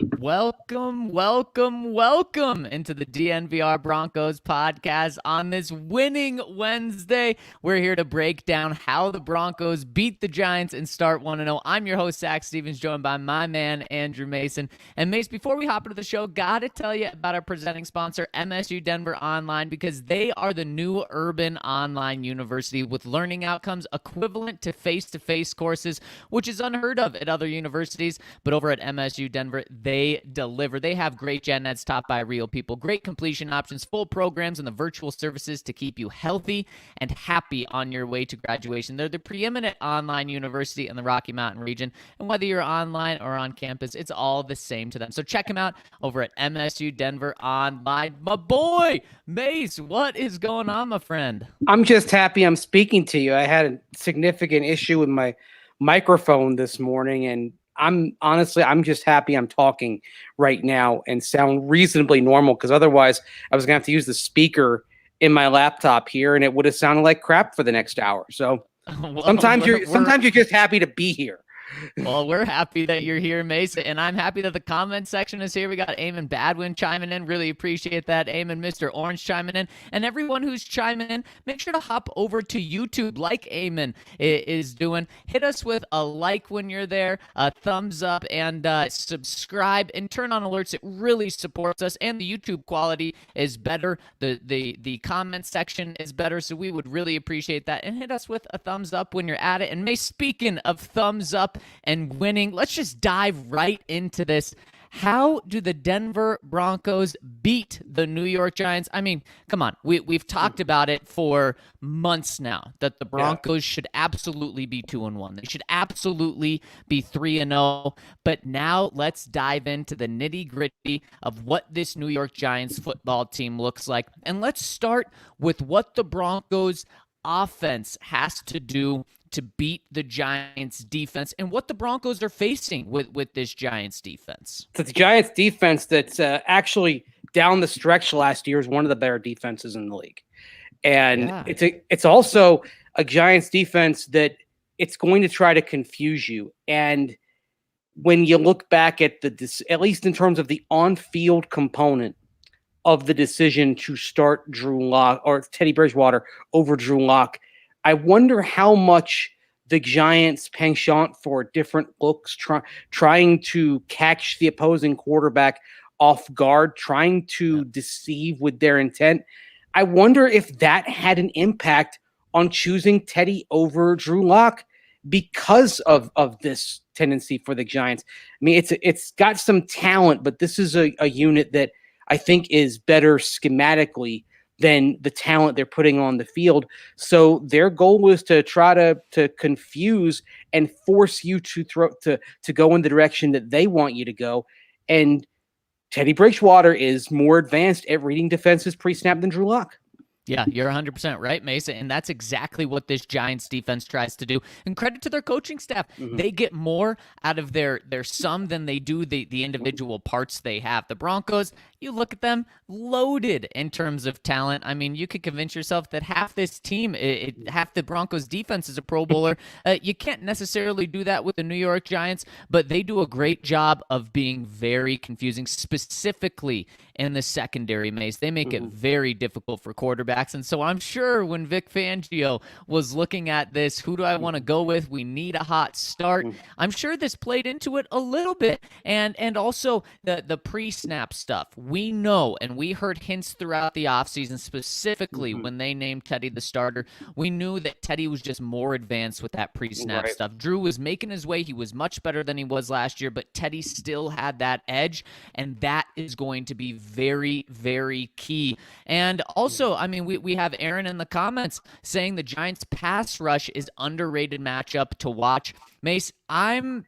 Welcome into the DNVR Broncos podcast on this winning Wednesday. We're here to break down how the Broncos beat the Giants and start 1-0. I'm your host, Zac Stevens, joined by my man, Andrew Mason. And Mace, before we hop into the show, got to tell you about our presenting sponsor, MSU Denver Online, because they are the new urban online university with learning outcomes equivalent to face-to-face courses, which is unheard of at other universities. But over at MSU Denver, they deliver. They have great gen eds taught by real people, great completion options, full programs, and the virtual services to keep you healthy and happy on your way to graduation. They're the preeminent online university in the Rocky Mountain region, and whether you're online or on campus, it's all the same to them. So check them out over at MSU Denver Online. My boy, Mace, what is going on, my friend? I'm just happy I'm speaking to you. I had a significant issue with my microphone this morning, and I'm just happy I'm talking right now and sound reasonably normal, because otherwise I was going to have to use the speaker in my laptop here and it would have sounded like crap for the next hour. So Well, sometimes you're just happy to be here. Well, we're happy that you're here, Mason, and I'm happy that the comment section is here. We got Eamon Badwin chiming in. Really appreciate that. Eamon, Mr. Orange chiming in. And everyone who's chiming in, make sure to hop over to YouTube like Eamon is doing. Hit us with a like when you're there, a thumbs up, and subscribe, and turn on alerts. It really supports us, and the YouTube quality is better. The comment section is better, so we would really appreciate that. And hit us with a thumbs up when you're at it. And May, speaking of thumbs up and winning, let's just dive right into this. How do the Denver Broncos beat the New York Giants? I mean, come on. We've talked about it for months now, that the Broncos should absolutely be 2-1. They should absolutely be 3-0. But now let's dive into the nitty-gritty of what this New York Giants football team looks like. And let's start with what the Broncos offense has to do to beat the Giants defense and what the Broncos are facing with this Giants defense. So the Giants defense that's actually down the stretch last year is one of the better defenses in the league. And it's also a Giants defense that it's going to try to confuse you. And when you look back at at least in terms of the on-field component of the decision to start Drew Lock or Teddy Bridgewater over Drew Lock, I wonder how much the Giants' penchant for different looks, trying to catch the opposing quarterback off guard, trying to deceive with their intent. I wonder if that had an impact on choosing Teddy over Drew Lock because of this tendency for the Giants. I mean, it's got some talent, but this is a unit that I think is better schematically than the talent they're putting on the field. So their goal was to try to confuse and force you to go in the direction that they want you to go. And Teddy Bridgewater is more advanced at reading defenses pre-snap than Drew Lock. Yeah, you're 100% right, Mason, and that's exactly what this Giants defense tries to do. And credit to their coaching staff. They get more out of their sum than they do the individual parts they have. The Broncos, you look at them, loaded in terms of talent. I mean, you could convince yourself that half this team, half the Broncos defense is a Pro Bowler. You can't necessarily do that with the New York Giants, but they do a great job of being very confusing, specifically in the secondary, Mace. They make it very difficult for quarterbacks. And so I'm sure when Vic Fangio was looking at this, who do I want to go with? We need a hot start. I'm sure this played into it a little bit. And also the pre-snap stuff. We know, and we heard hints throughout the offseason, specifically when they named Teddy the starter, we knew that Teddy was just more advanced with that pre-snap stuff. Drew was making his way. He was much better than he was last year, but Teddy still had that edge, and that is going to be very, very key. And also, I mean, we have Aaron in the comments saying the Giants pass rush is underrated matchup to watch. Mace, I'm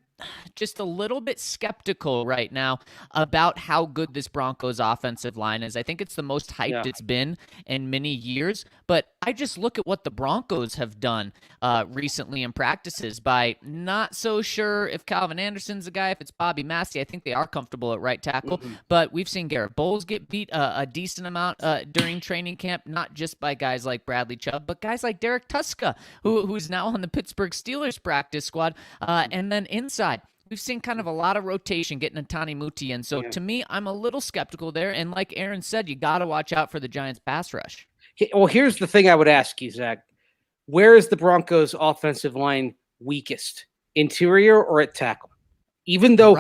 just a little bit skeptical right now about how good this Broncos offensive line is. I think it's the most hyped it's been in many years, but I just look at what the Broncos have done recently in practices by not so sure if Calvin Anderson's a guy, if it's Bobby Massey. I think they are comfortable at right tackle, but we've seen Garrett Bowles get beat a decent amount during training camp, not just by guys like Bradley Chubb, but guys like Derek Tuska, who's now on the Pittsburgh Steelers practice squad, and then inside. we've seen kind of a lot of rotation getting a Tani Muti in. So to me, I'm a little skeptical there. And like Aaron said, you got to watch out for the Giants pass rush. Well, here's the thing I would ask you, Zach. Where is the Broncos offensive line weakest? Interior or at tackle? Even though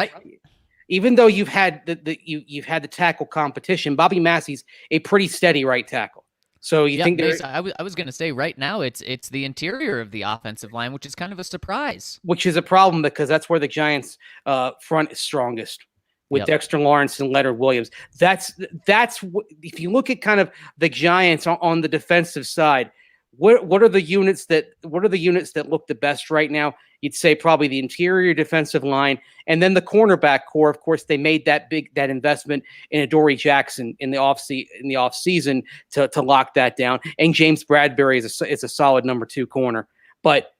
you've had you've had the tackle competition, Bobby Massey's a pretty steady right tackle. So you think I was going to say right now it's the interior of the offensive line, which is kind of a surprise. Which is a problem because that's where the Giants front is strongest with Dexter Lawrence and Leonard Williams. That's if you look at kind of the Giants on the defensive side, what are the units that look the best right now? You'd say probably the interior defensive line, and then the cornerback core. Of course, they made that investment in Adoree Jackson in the off season to lock that down. And James Bradbury is a solid number 2 corner. But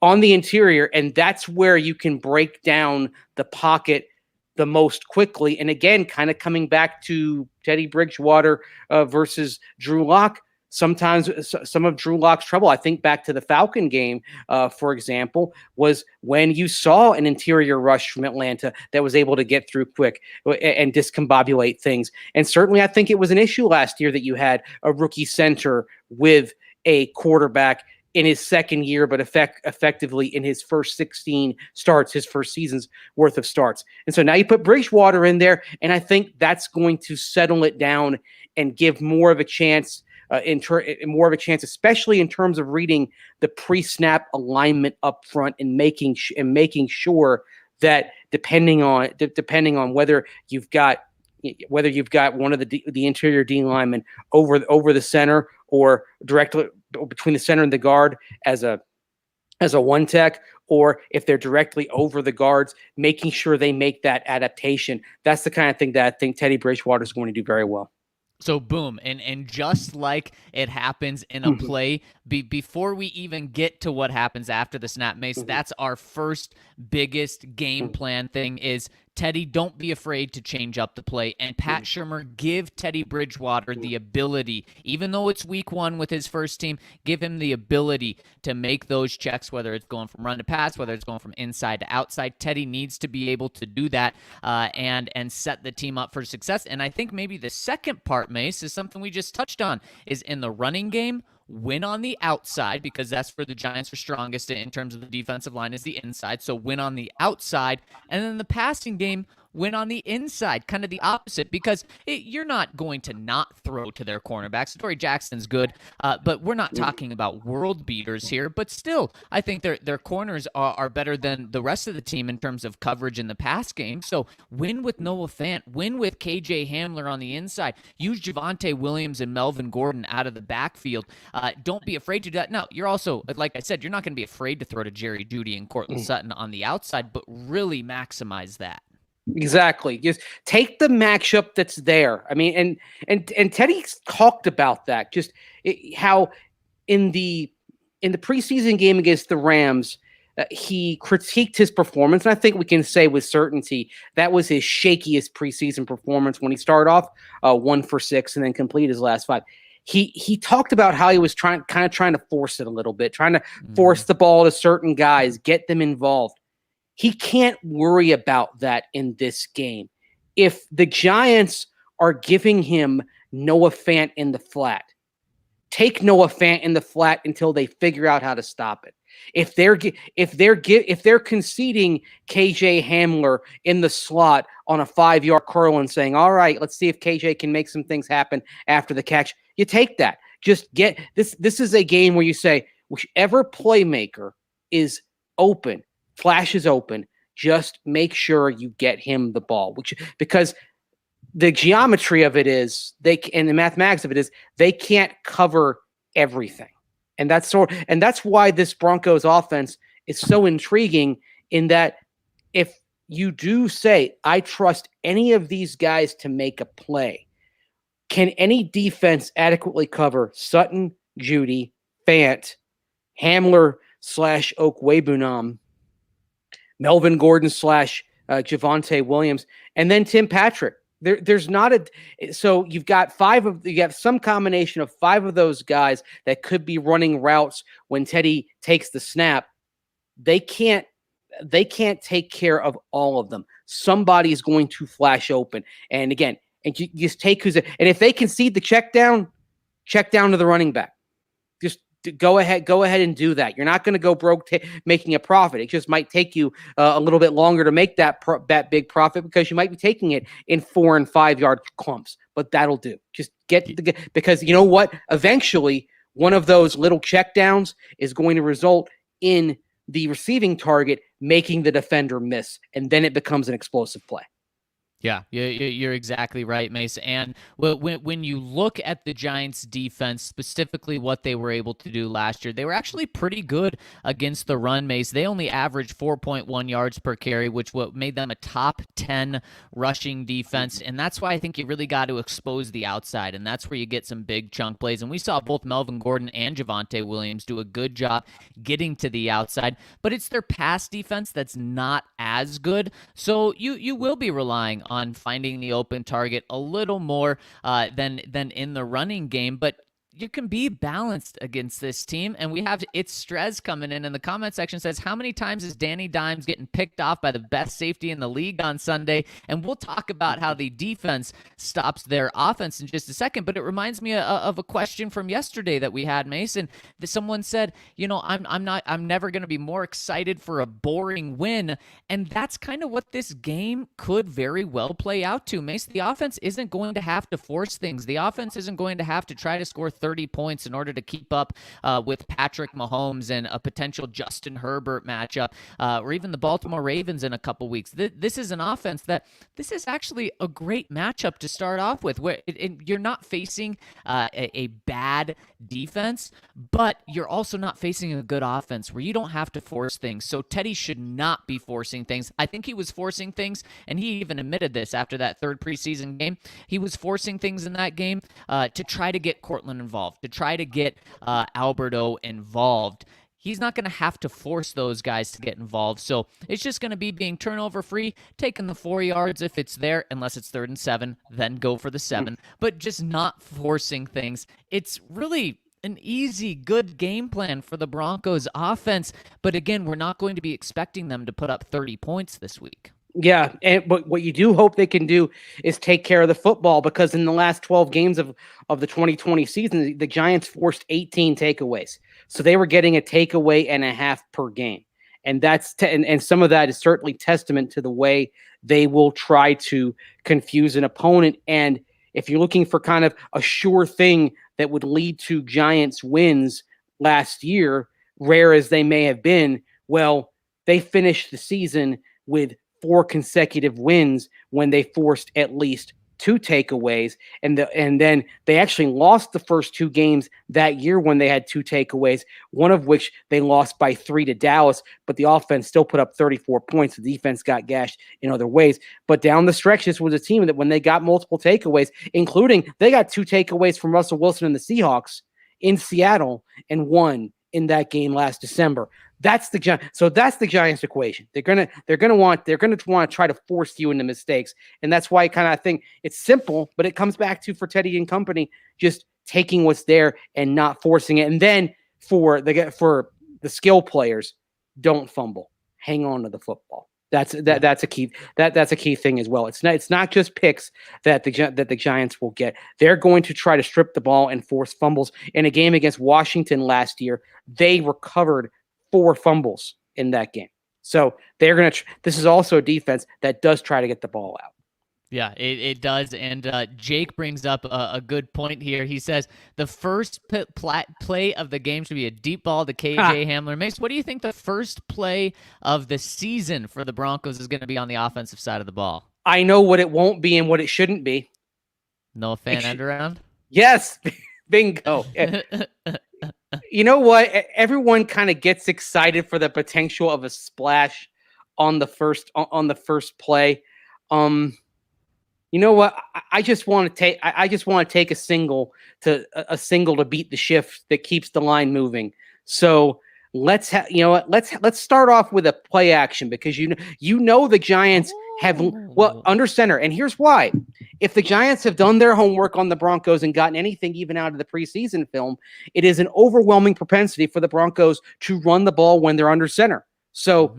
on the interior, and that's where you can break down the pocket the most quickly. And again, kind of coming back to Teddy Bridgewater versus Drew Lock. Sometimes some of Drew Lock's trouble, I think back to the Falcon game, for example, was when you saw an interior rush from Atlanta that was able to get through quick and discombobulate things. And certainly I think it was an issue last year that you had a rookie center with a quarterback in his second year, but effectively in his first 16 starts, his first season's worth of starts. And so now you put Bridgewater in there, and I think that's going to settle it down and give more of a chance especially in terms of reading the pre-snap alignment up front and making sure that depending on whether you've got one of the interior D linemen over the center or directly between the center and the guard as a one tech, or if they're directly over the guards, making sure they make that adaptation. That's the kind of thing that I think Teddy Bridgewater is going to do very well. So boom, and just like it happens in a play, before we even get to what happens after the snap, Mace, that's our first biggest game plan thing is, Teddy, don't be afraid to change up the play. And Pat Shurmur, give Teddy Bridgewater the ability, even though it's week 1 with his first team, give him the ability to make those checks, whether it's going from run to pass, whether it's going from inside to outside. Teddy needs to be able to do that and set the team up for success. And I think maybe the second part, Mace, is something we just touched on, is in the running game, win on the outside, because that's where the Giants are strongest in terms of the defensive line, is the inside. So win on the outside. And then the passing game, win on the inside, kind of the opposite, because you're not going to not throw to their cornerbacks. Adoree Jackson's good, but we're not talking about world beaters here. But still, I think their corners are better than the rest of the team in terms of coverage in the pass game. So win with Noah Fant, win with KJ Hamler on the inside. Use Javonte Williams and Melvin Gordon out of the backfield. Don't be afraid to do that. Now, you're also, like I said, you're not going to be afraid to throw to Jerry Jeudy and Courtland Sutton on the outside, but really maximize that. Exactly. Just take the matchup that's there. I mean, and Teddy talked about that. Just how in the preseason game against the Rams, he critiqued his performance, and I think we can say with certainty that was his shakiest preseason performance when he started off 1 for 6 and then completed his last 5. He talked about how he was trying to force it a little bit, trying to force the ball to certain guys, get them involved. He can't worry about that in this game. If the Giants are giving him Noah Fant in the flat, take Noah Fant in the flat until they figure out how to stop it. If they're conceding KJ Hamler in the slot on a 5-yard curl and saying, "All right, let's see if KJ can make some things happen after the catch," you take that. Just get this. This is a game where you say, whichever playmaker is open, flash is open, just make sure you get him the ball, because the geometry of it is and the mathematics of it is they can't cover everything. And that's why this Broncos offense is so intriguing, in that if you do say, I trust any of these guys to make a play, can any defense adequately cover Sutton, Jeudy, Fant, Hamler / Okwuegbunam, Melvin Gordon / Javonte Williams, and then Tim Patrick? There's not so you've got some combination of 5 of those guys that could be running routes when Teddy takes the snap. They can't. they can't take care of all of them. Somebody is going to flash open. And again, and you just take and if they concede the check down to the running back. Just go ahead and do that. You're not going to go broke making a profit. It just might take you a little bit longer to make that big profit because you might be taking it in 4 and 5 yard clumps, but that'll do. Just because you know what? Eventually, one of those little check downs is going to result in the receiving target making the defender miss, and then it becomes an explosive play. Yeah, you're exactly right, Mace. And when you look at the Giants' defense, specifically what they were able to do last year, they were actually pretty good against the run, Mace. They only averaged 4.1 yards per carry, which made them a top 10 rushing defense. And that's why I think you really got to expose the outside, and that's where you get some big chunk plays. And we saw both Melvin Gordon and Javonte Williams do a good job getting to the outside, but it's their pass defense that's not as good. So you will be relying on finding the open target a little more than in the running game, but you can be balanced against this team. And we have It's Strez coming in the comment section, says, how many times is Danny Dimes getting picked off by the best safety in the league on Sunday? And we'll talk about how the defense stops their offense in just a second, but it reminds me of a question from yesterday that we had, Mason. Someone said, I'm never going to be more excited for a boring win. And that's kind of what this game could very well play out to, Mace. The offense isn't going to have to force things. The offense isn't going to have to try to score 30 points in order to keep up with Patrick Mahomes and a potential Justin Herbert matchup, or even the Baltimore Ravens in a couple weeks. This is an offense this is actually a great matchup to start off with, where you're not facing a bad defense, but you're also not facing a good offense where you don't have to force things. So Teddy should not be forcing things. I think he was forcing things, and he even admitted this after that third preseason game. He was forcing things in that game to try to get Cortland involved, to try to get Alberto involved. He's not going to have to force those guys to get involved. So it's just going to be being turnover free, taking the 4 yards if it's there, unless it's 3rd and 7, then go for the 7, but just not forcing things. It's really an easy, good game plan for the Broncos offense. But again, we're not going to be expecting them to put up 30 points this week. Yeah, but what you do hope they can do is take care of the football, because in the last 12 games of the 2020 season, the Giants forced 18 takeaways. So they were getting a takeaway and a half per game. And that's and some of that is certainly testament to the way they will try to confuse an opponent. And if you're looking for kind of a sure thing that would lead to Giants wins last year, rare as they may have been, well, they finished the season with 4 consecutive wins when they forced at least 2 takeaways, and then they actually lost the first 2 games that year when they had 2 takeaways, one of which they lost by 3 to Dallas, but the offense still put up 34 points. The defense got gashed in other ways. But down the stretch, this was a team that when they got multiple takeaways, including they got 2 takeaways from Russell Wilson and the Seahawks in Seattle and won in that game last December. That's the Giants equation. They're gonna want to try to force you into mistakes, and that's why I think it's simple, but it comes back to, for Teddy and company, just taking what's there and not forcing it. And then for the skill players, don't fumble, hang on to the football. That's a key. That's a key thing as well. It's not just picks that the Giants will get. They're going to try to strip the ball and force fumbles. In a game against Washington last year, they recovered 4 fumbles in that game. So they're going to. This is also a defense that does try to get the ball out. Yeah, it does. And Jake brings up a good point here. He says the first play of the game should be a deep ball to KJ Hamler. Mace, what do you think the first play of the season for the Broncos is going to be on the offensive side of the ball? I know what it won't be and what it shouldn't be. No fan end around? Yes. Bingo. You know what? Everyone kind of gets excited for the potential of a splash on the first play. You know what? I just want to take a single to beat the shift that keeps the line moving. So let's start off with a play action, because you know the Giants have under center, and here's why. If the Giants have done their homework on the Broncos and gotten anything even out of the preseason film, it is an overwhelming propensity for the Broncos to run the ball when they're under center. So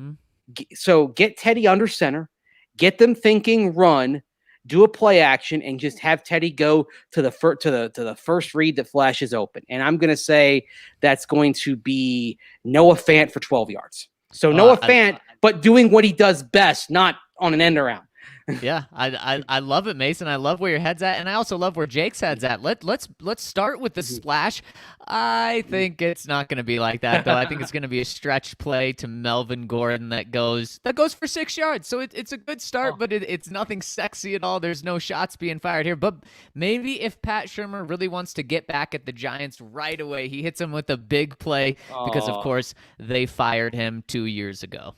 So get Teddy under center, get them thinking run, do a play action, and just have Teddy go to the first read that flashes open. And I'm going to say that's going to be Noah Fant for 12 yards. So Noah Fant, but doing what he does best, not on an end around. Yeah, I love it, Mason. I love where your head's at, and I also love where Jake's head's at. Let's start with the splash. I think it's not going to be like that, though. I think it's going to be a stretch play to Melvin Gordon that goes for 6 yards. So it's a good start, but it's nothing sexy at all. There's no shots being fired here. But maybe if Pat Shurmur really wants to get back at the Giants right away, he hits him with a big play because, of course, they fired him 2 years ago.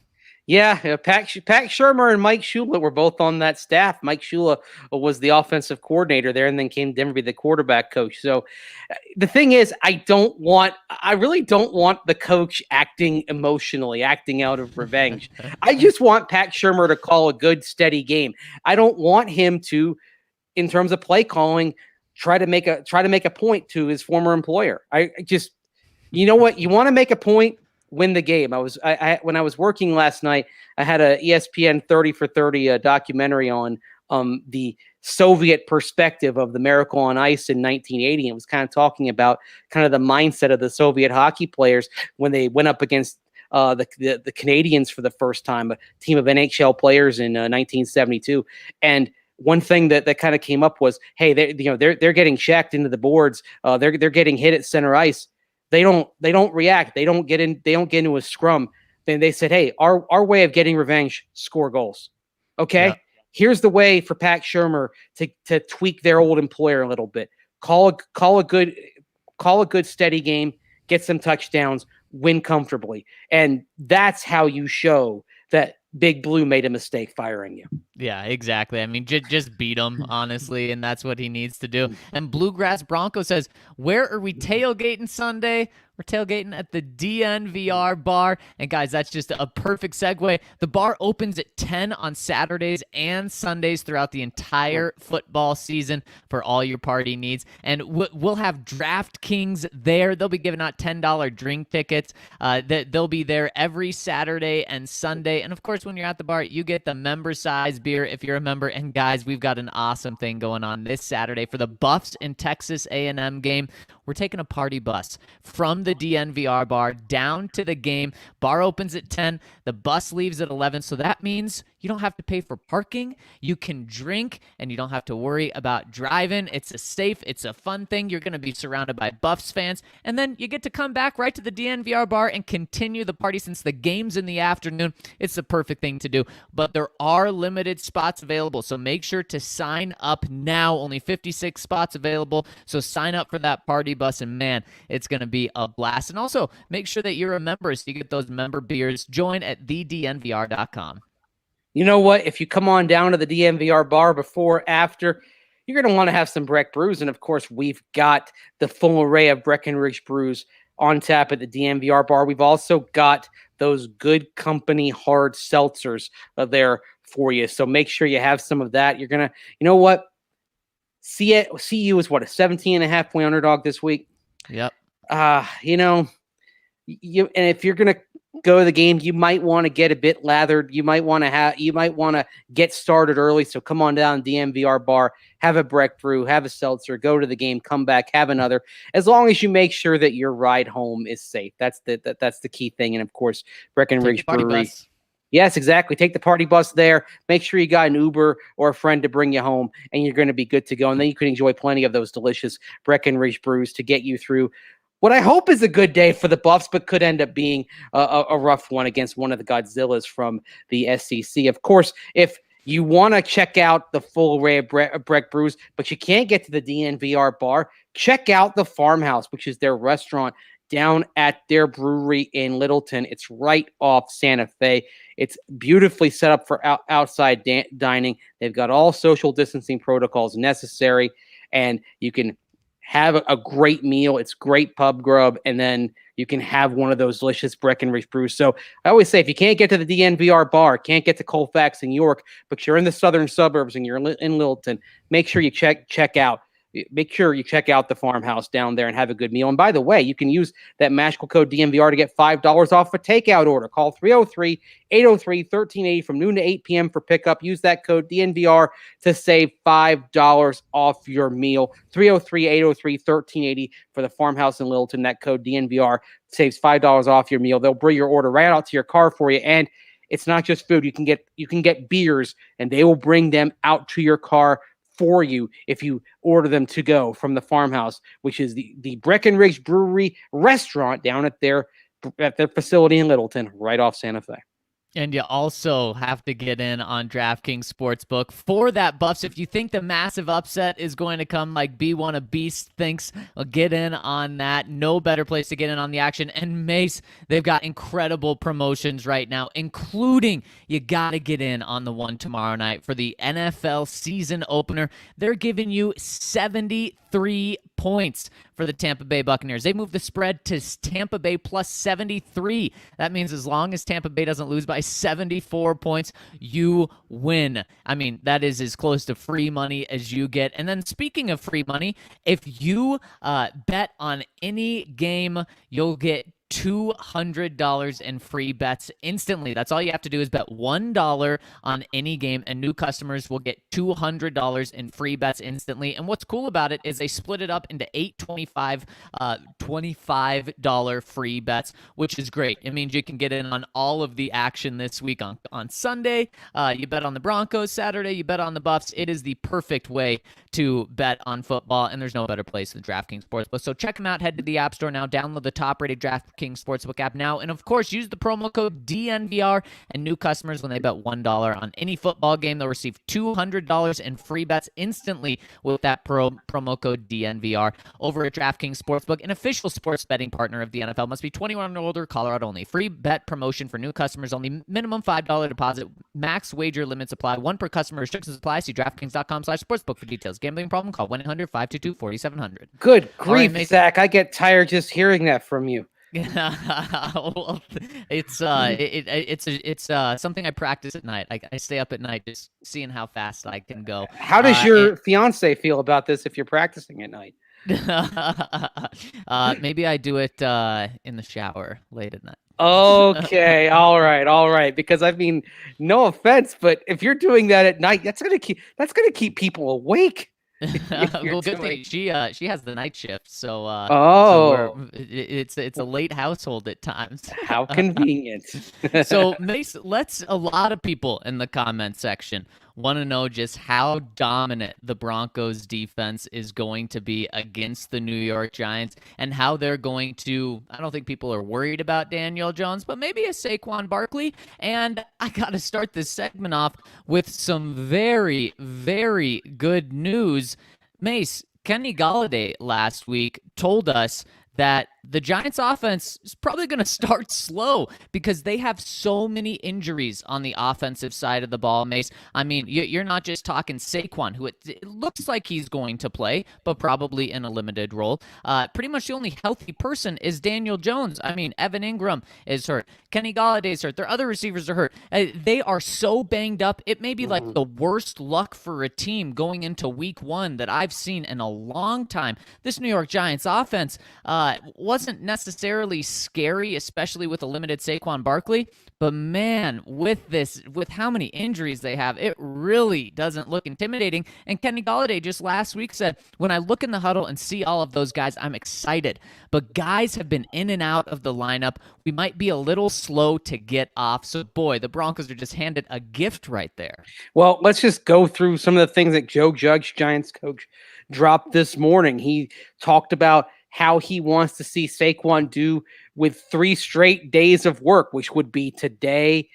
Yeah, Pat Shurmur and Mike Shula were both on that staff. Mike Shula was the offensive coordinator there and then came to Denver to be the quarterback coach. So the thing is, I really don't want the coach acting emotionally, acting out of revenge. I just want Pat Shurmur to call a good, steady game. I don't want him to, in terms of play calling, try to make a point to his former employer. You know what? You want to make a point, win the game. When I was working last night, I had a ESPN 30 for 30 documentary on the Soviet perspective of the Miracle on Ice in 1980. It was kind of talking about kind of the mindset of the Soviet hockey players when they went up against the Canadians for the first time, a team of NHL players in 1972. And one thing that kind of came up was, hey, they're getting shacked into the boards. They're getting hit at center ice. They don't react. They don't get into a scrum. Then they said, hey, our way of getting revenge, score goals. Okay. Yeah. Here's the way for Pat Shurmur to tweak their old employer a little bit. Call a good steady game, get some touchdowns, win comfortably. And that's how you show that Big Blue made a mistake firing you. Yeah, exactly. I mean, just beat him, honestly, and that's what he needs to do. And Bluegrass Bronco says, where are we tailgating Sunday? We're tailgating at the DNVR bar. And guys, that's just a perfect segue. The bar opens at 10 on Saturdays and Sundays throughout the entire football season for all your party needs. And we'll have DraftKings there. They'll be giving out $10 drink tickets. They'll be there every Saturday and Sunday. And of course, when you're at the bar, you get the member size beer if you're a member. And guys, we've got an awesome thing going on this Saturday for the Buffs and Texas A&M game. We're taking a party bus from the DNVR bar down to the game. Bar opens at 10. The bus leaves at 11. So that means you don't have to pay for parking. You can drink, and you don't have to worry about driving. It's it's a fun thing. You're going to be surrounded by Buffs fans. And then you get to come back right to the DNVR bar and continue the party since the game's in the afternoon. It's the perfect thing to do. But there are limited spots available. So make sure to sign up now. Only 56 spots available. So sign up for that party bus, and man, it's going to be a blast. And also make sure that you're a member so you get those member beers. Join at thednvr.com. You know what? If you come on down to the DNVR bar before, after, you're going to want to have some Breck brews. And of course, we've got the full array of Breckenridge brews on tap at the DNVR bar. We've also got those Good Company hard seltzers there for you. So make sure you have some of that. You're going to, you know what? CU is what, a 17.5-point underdog this week? Yep. And if you're going to go to the game, you might want to get a bit lathered. You might want to get started early. So come on down to DNVR bar, have a Breck brew, have a seltzer, go to the game, come back, have another. As long as you make sure that your ride home is safe, that's the key thing. And of course, Breckenridge Brewery. Bus. Yes, exactly. Take the party bus there. Make sure you got an Uber or a friend to bring you home, and you're going to be good to go. And then you can enjoy plenty of those delicious Breckenridge brews to get you through what I hope is a good day for the Buffs, but could end up being a rough one against one of the Godzillas from the SEC. Of course, if you want to check out the full array of Breck brews, but you can't get to the DNVR bar, check out the Farmhouse, which is their restaurant down at their brewery in Littleton. It's right off Santa Fe. It's beautifully set up for outside dining. They've got all social distancing protocols necessary, and you can have a great meal. It's great pub grub, and then you can have one of those delicious Breckenridge brews. So I always say, if you can't get to the DNVR bar, can't get to Colfax and York, but you're in the southern suburbs and you're in Littleton, make sure you check out make sure you check out the farmhouse down there and have a good meal. And by the way, you can use that magical code DNVR to get $5 off a takeout order. Call 303-803-1380 from noon to 8 p.m. for pickup. Use that code DNVR to save $5 off your meal. 303-803-1380 for the farmhouse in Littleton. That code DNVR saves $5 off your meal. They'll bring your order right out to your car for you. And it's not just food. You can get beers, and they will bring them out to your car for you if you order them to go from the farmhouse, which is the Breckenridge Brewery restaurant down at their facility in Littleton, right off Santa Fe. And you also have to get in on DraftKings Sportsbook for that buffs. If you think the massive upset is going to come like B1 a Beast thinks, well, get in on that. No better place to get in on the action. And Mase, they've got incredible promotions right now, including you got to get in on the one tomorrow night for the NFL season opener. They're giving you 73 points for the Tampa Bay Buccaneers. They moved the spread to Tampa Bay plus 73. That means as long as Tampa Bay doesn't lose by 74 points, you win. I mean, that is as close to free money as you get. And then speaking of free money, if you bet on any game, you'll get $200 in free bets instantly. That's all you have to do is bet $1 on any game, and new customers will get $200 in free bets instantly. And what's cool about it is they split it up into 8 $25 free bets, which is great. It means you can get in on all of the action this week. On Sunday, you bet on the Broncos. Saturday, you bet on the Buffs. It is the perfect way to bet on football, and there's no better place than DraftKings Sportsbook. So check them out. Head to the App Store now. Download the top-rated DraftKings Sportsbook app now. And, of course, use the promo code DNVR, and new customers, when they bet $1 on any football game, they'll receive $200 in free bets instantly with that promo code DNVR over at DraftKings Sportsbook, an official sports betting partner of the NFL. Must be 21 or older, Colorado only. Free bet promotion for new customers only. Minimum $5 deposit. Max wager limits apply. One per customer. Restrictions apply. See DraftKings.com/sportsbook for details. Gambling problem? Call 1-800-522-4700. Good grief, right, Zach. I get tired just hearing that from you. Well, it's something I practice at night. I stay up at night just seeing how fast I can go. How does your fiance feel about this if you're practicing at night? Maybe I do it in the shower late at night. Okay, all right. Because I mean, no offense, but if you're doing that at night, that's gonna keep people awake. Well, good thing she has the night shift, so it's a late household at times. How convenient. So Mace, a lot of people in the comment section want to know just how dominant the Broncos defense is going to be against the New York Giants, and how they're going to, I don't think people are worried about Daniel Jones, but maybe a Saquon Barkley. And I got to start this segment off with some very, very good news. Mace, Kenny Golladay last week told us that the Giants offense is probably going to start slow because they have so many injuries on the offensive side of the ball, Mace. I mean, you're not just talking Saquon, who it looks like he's going to play, but probably in a limited role. Pretty much the only healthy person is Daniel Jones. I mean, Evan Ingram is hurt. Kenny Golladay is hurt. Their other receivers are hurt. They are so banged up. It may be like the worst luck for a team going into week one that I've seen in a long time. This New York Giants offense wasn't necessarily scary, especially with a limited Saquon Barkley, but man, with how many injuries they have, it really doesn't look intimidating. And Kenny Golladay just last week said, when I look in the huddle and see all of those guys, I'm excited, but guys have been in and out of the lineup. We might be a little slow to get off. So boy, the Broncos are just handed a gift right there. Well, let's just go through some of the things that Joe Judge, Giants coach, dropped this morning. He talked about how he wants to see Saquon do with 3 straight days of work, which would be today,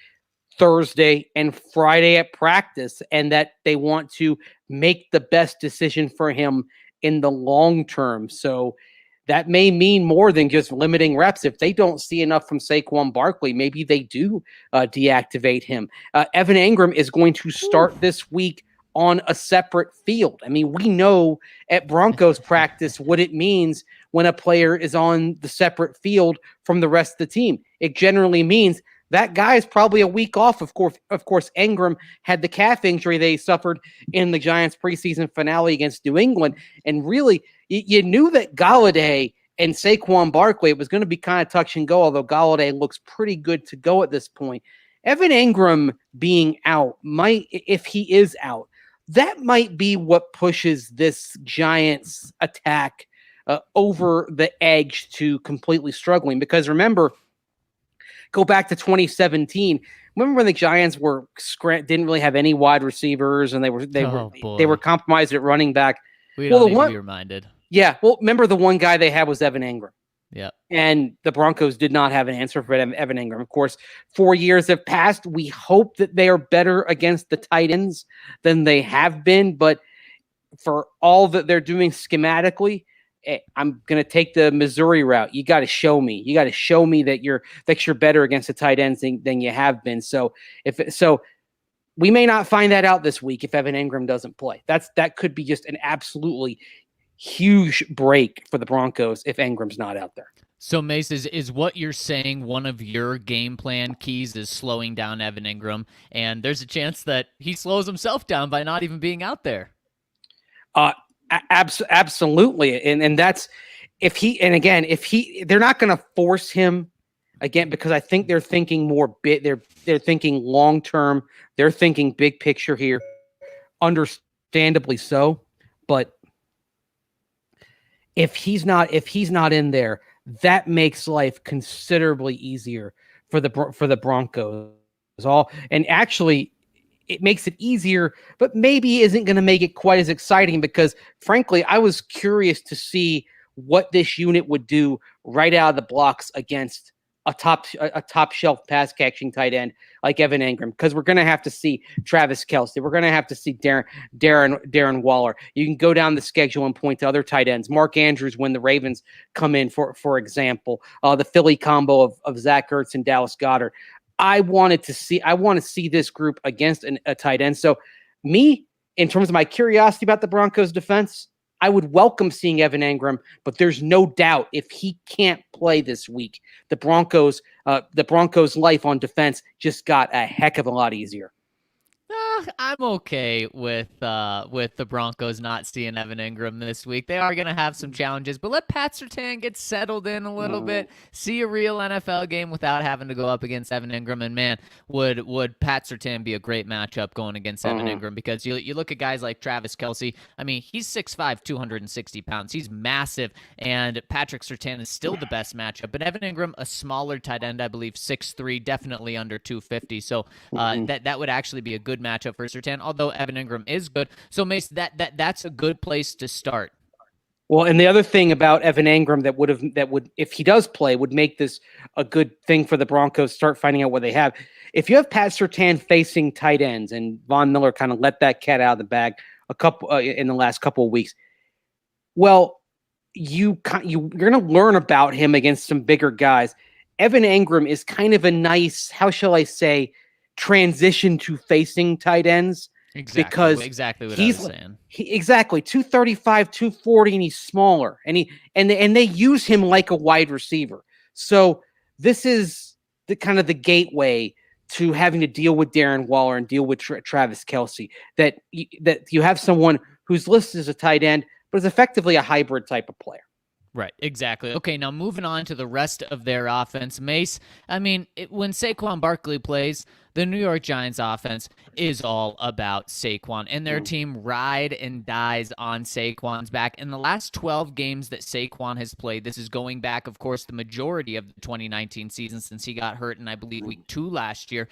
Thursday, and Friday at practice, and that they want to make the best decision for him in the long term. So that may mean more than just limiting reps. If they don't see enough from Saquon Barkley, maybe they do deactivate him. Evan Ingram is going to start this week on a separate field. I mean, we know at Broncos practice what it means when a player is on the separate field from the rest of the team. It generally means that guy is probably a week off. Of course, Ingram had the calf injury they suffered in the Giants preseason finale against New England. And really, you knew that Galladay and Saquon Barkley, it was going to be kind of touch and go, although Galladay looks pretty good to go at this point. Evan Ingram being out might, if he is out, that might be what pushes this Giants attack over the edge to completely struggling. Because remember, go back to 2017. Remember when the Giants didn't really have any wide receivers, and they were compromised at running back. We don't need to be reminded. Yeah, well, remember the one guy they had was Evan Ingram. Yeah. And the Broncos did not have an answer for Evan Ingram. Of course, 4 years have passed. We hope that they are better against the tight ends than they have been. But for all that they're doing schematically, I'm going to take the Missouri route. You got to show me. You got to show me that you're better against the tight ends than you have been. So we may not find that out this week if Evan Ingram doesn't play. That could be just an absolutely huge break for the Broncos if Ingram's not out there. So, Mace, is what you're saying one of your game plan keys is slowing down Evan Ingram, and there's a chance that he slows himself down by not even being out there? Absolutely, and that's if they're not going to force him again, because I think they're thinking more they're thinking long term, they're thinking big picture here, understandably so, but if he's not in there, that makes life considerably easier for the Broncos. And actually, it makes it easier, but maybe isn't going to make it quite as exciting because, frankly, I was curious to see what this unit would do right out of the blocks against a top shelf pass catching tight end like Evan Ingram, because we're going to have to see Travis Kelce. We're going to have to see Darren Waller. You can go down the schedule and point to other tight ends. Mark Andrews when the Ravens come in, for example, the Philly combo of Zach Ertz and Dallas Goedert. I want to see this group against a tight end. So me, in terms of my curiosity about the Broncos defense, I would welcome seeing Evan Ingram, but there's no doubt if he can't play this week, the Broncos' life on defense just got a heck of a lot easier. I'm okay with the Broncos not seeing Evan Ingram this week. They are going to have some challenges, but let Pat Surtain get settled in a little bit, see a real NFL game without having to go up against Evan Ingram. And man, would Pat Surtain be a great matchup going against Evan Ingram, because you look at guys like Travis Kelce. I mean, he's 6'5", 260 pounds. He's massive, and Patrick Surtain is still the best matchup. But Evan Ingram, a smaller tight end, I believe 6'3", definitely under 250. So that would actually be a good matchup for Surtain, although Evan Ingram is good. So, Mace, that's a good place to start. Well, and the other thing about Evan Ingram that would, if he does play, would make this a good thing for the Broncos start finding out what they have. If you have Pat Surtain facing tight ends, and Von Miller kind of let that cat out of the bag in the last couple of weeks, well, you're going to learn about him against some bigger guys. Evan Ingram is kind of a nice, how shall I say, transition to facing tight ends. Because exactly what I was saying. Exactly 235, 240, and he's smaller, and they use him like a wide receiver. So this is the kind of the gateway to having to deal with Darren Waller and deal with Travis Kelce. That you have someone who's listed as a tight end, but is effectively a hybrid type of player. Right, exactly. Okay, now moving on to the rest of their offense. Mace, I mean, when Saquon Barkley plays, the New York Giants offense is all about Saquon, and their team ride and dies on Saquon's back. In the last 12 games that Saquon has played, this is going back, of course, the majority of the 2019 season since he got hurt in, I believe, week 2 last year.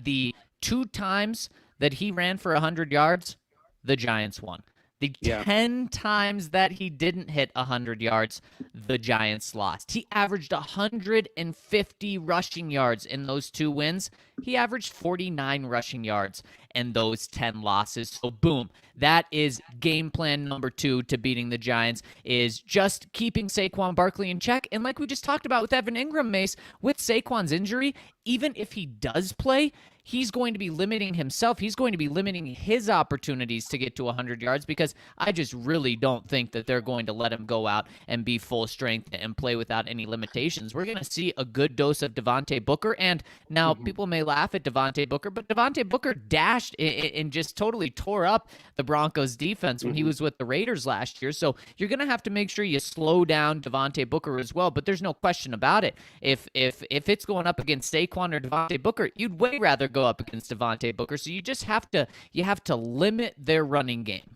The 2 times that he ran for 100 yards, the Giants won. The 10 times that he didn't hit 100 yards, the Giants lost. He averaged 150 rushing yards in those 2 wins. He averaged 49 rushing yards. and those 10 losses. So boom, that is game plan number 2 to beating the Giants, is just keeping Saquon Barkley in check. And like we just talked about with Evan Ingram, Mace, with Saquon's injury, even if he does play, he's going to be limiting himself. He's going to be limiting his opportunities to get to 100 yards, because I just really don't think that they're going to let him go out and be full strength and play without any limitations. We're going to see a good dose of Devontae Booker. And now people may laugh at Devontae Booker, but Devontae Booker dashed and just totally tore up the Broncos defense when he was with the Raiders last year. So you're going to have to make sure you slow down Devontae Booker as well. But there's no question about it. If it's going up against Saquon or Devontae Booker, you'd way rather go up against Devontae Booker. So you just have to limit their running game.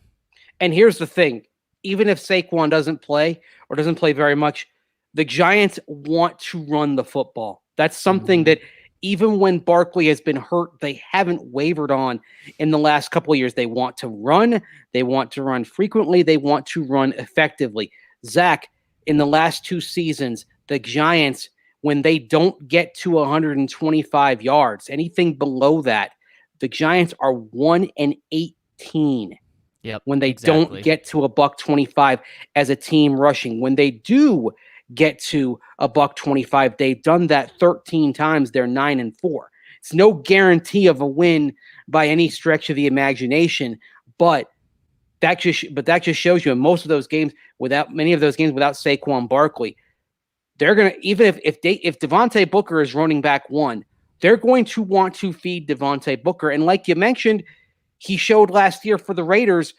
And here's the thing. Even if Saquon doesn't play or doesn't play very much, the Giants want to run the football. That's something that even when Barkley has been hurt, they haven't wavered on in the last couple of years. They want to run. They want to run frequently. They want to run effectively. Zac, in the last 2 seasons, the Giants, when they don't get to 125 yards, anything below that, the Giants are 1-18. Yep, when they don't get to $125 as a team rushing. When they do get to $125, they've done that 13 times. They're 9-4. It's no guarantee of a win by any stretch of the imagination, but that just shows you in most of those games, many of those games without Saquon Barkley, they're gonna, even if Devontae Booker is running back 1, they're going to want to feed Devontae Booker. And like you mentioned, he showed last year for the Raiders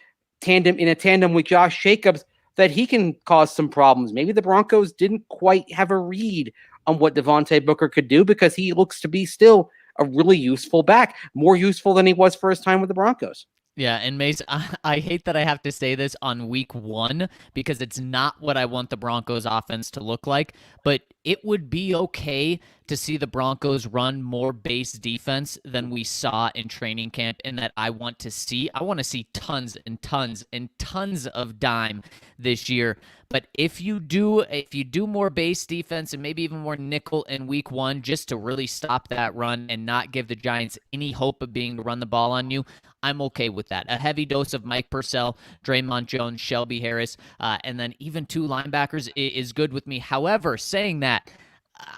in a tandem with Josh Jacobs that he can cause some problems. Maybe the Broncos didn't quite have a read on what Devontae Booker could do, because he looks to be still a really useful back, more useful than he was for his time with the Broncos. Yeah, and Mace, I hate that I have to say this on week 1, because it's not what I want the Broncos offense to look like, but it would be okay to see the Broncos run more base defense than we saw in training camp, and that I want to see. I want to see tons and tons and tons of dime this year. But if you do more base defense and maybe even more nickel in week 1, just to really stop that run and not give the Giants any hope of being to run the ball on you, I'm okay with that. A heavy dose of Mike Purcell, Draymond Jones, Shelby Harris, and then even 2 linebackers is good with me. However, saying that,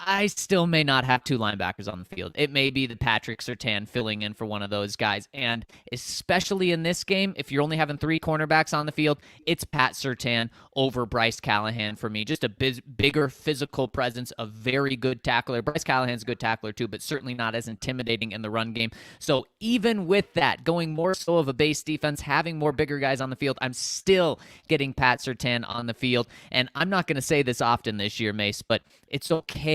I still may not have 2 linebackers on the field. It may be the Patrick Surtain filling in for one of those guys. And especially in this game, if you're only having 3 cornerbacks on the field, it's Pat Surtain over Bryce Callahan for me. Just a bigger physical presence, a very good tackler. Bryce Callahan's a good tackler too, but certainly not as intimidating in the run game. So even with that, going more so of a base defense, having more bigger guys on the field, I'm still getting Pat Surtain on the field. And I'm not going to say this often this year, Mace, but it's okay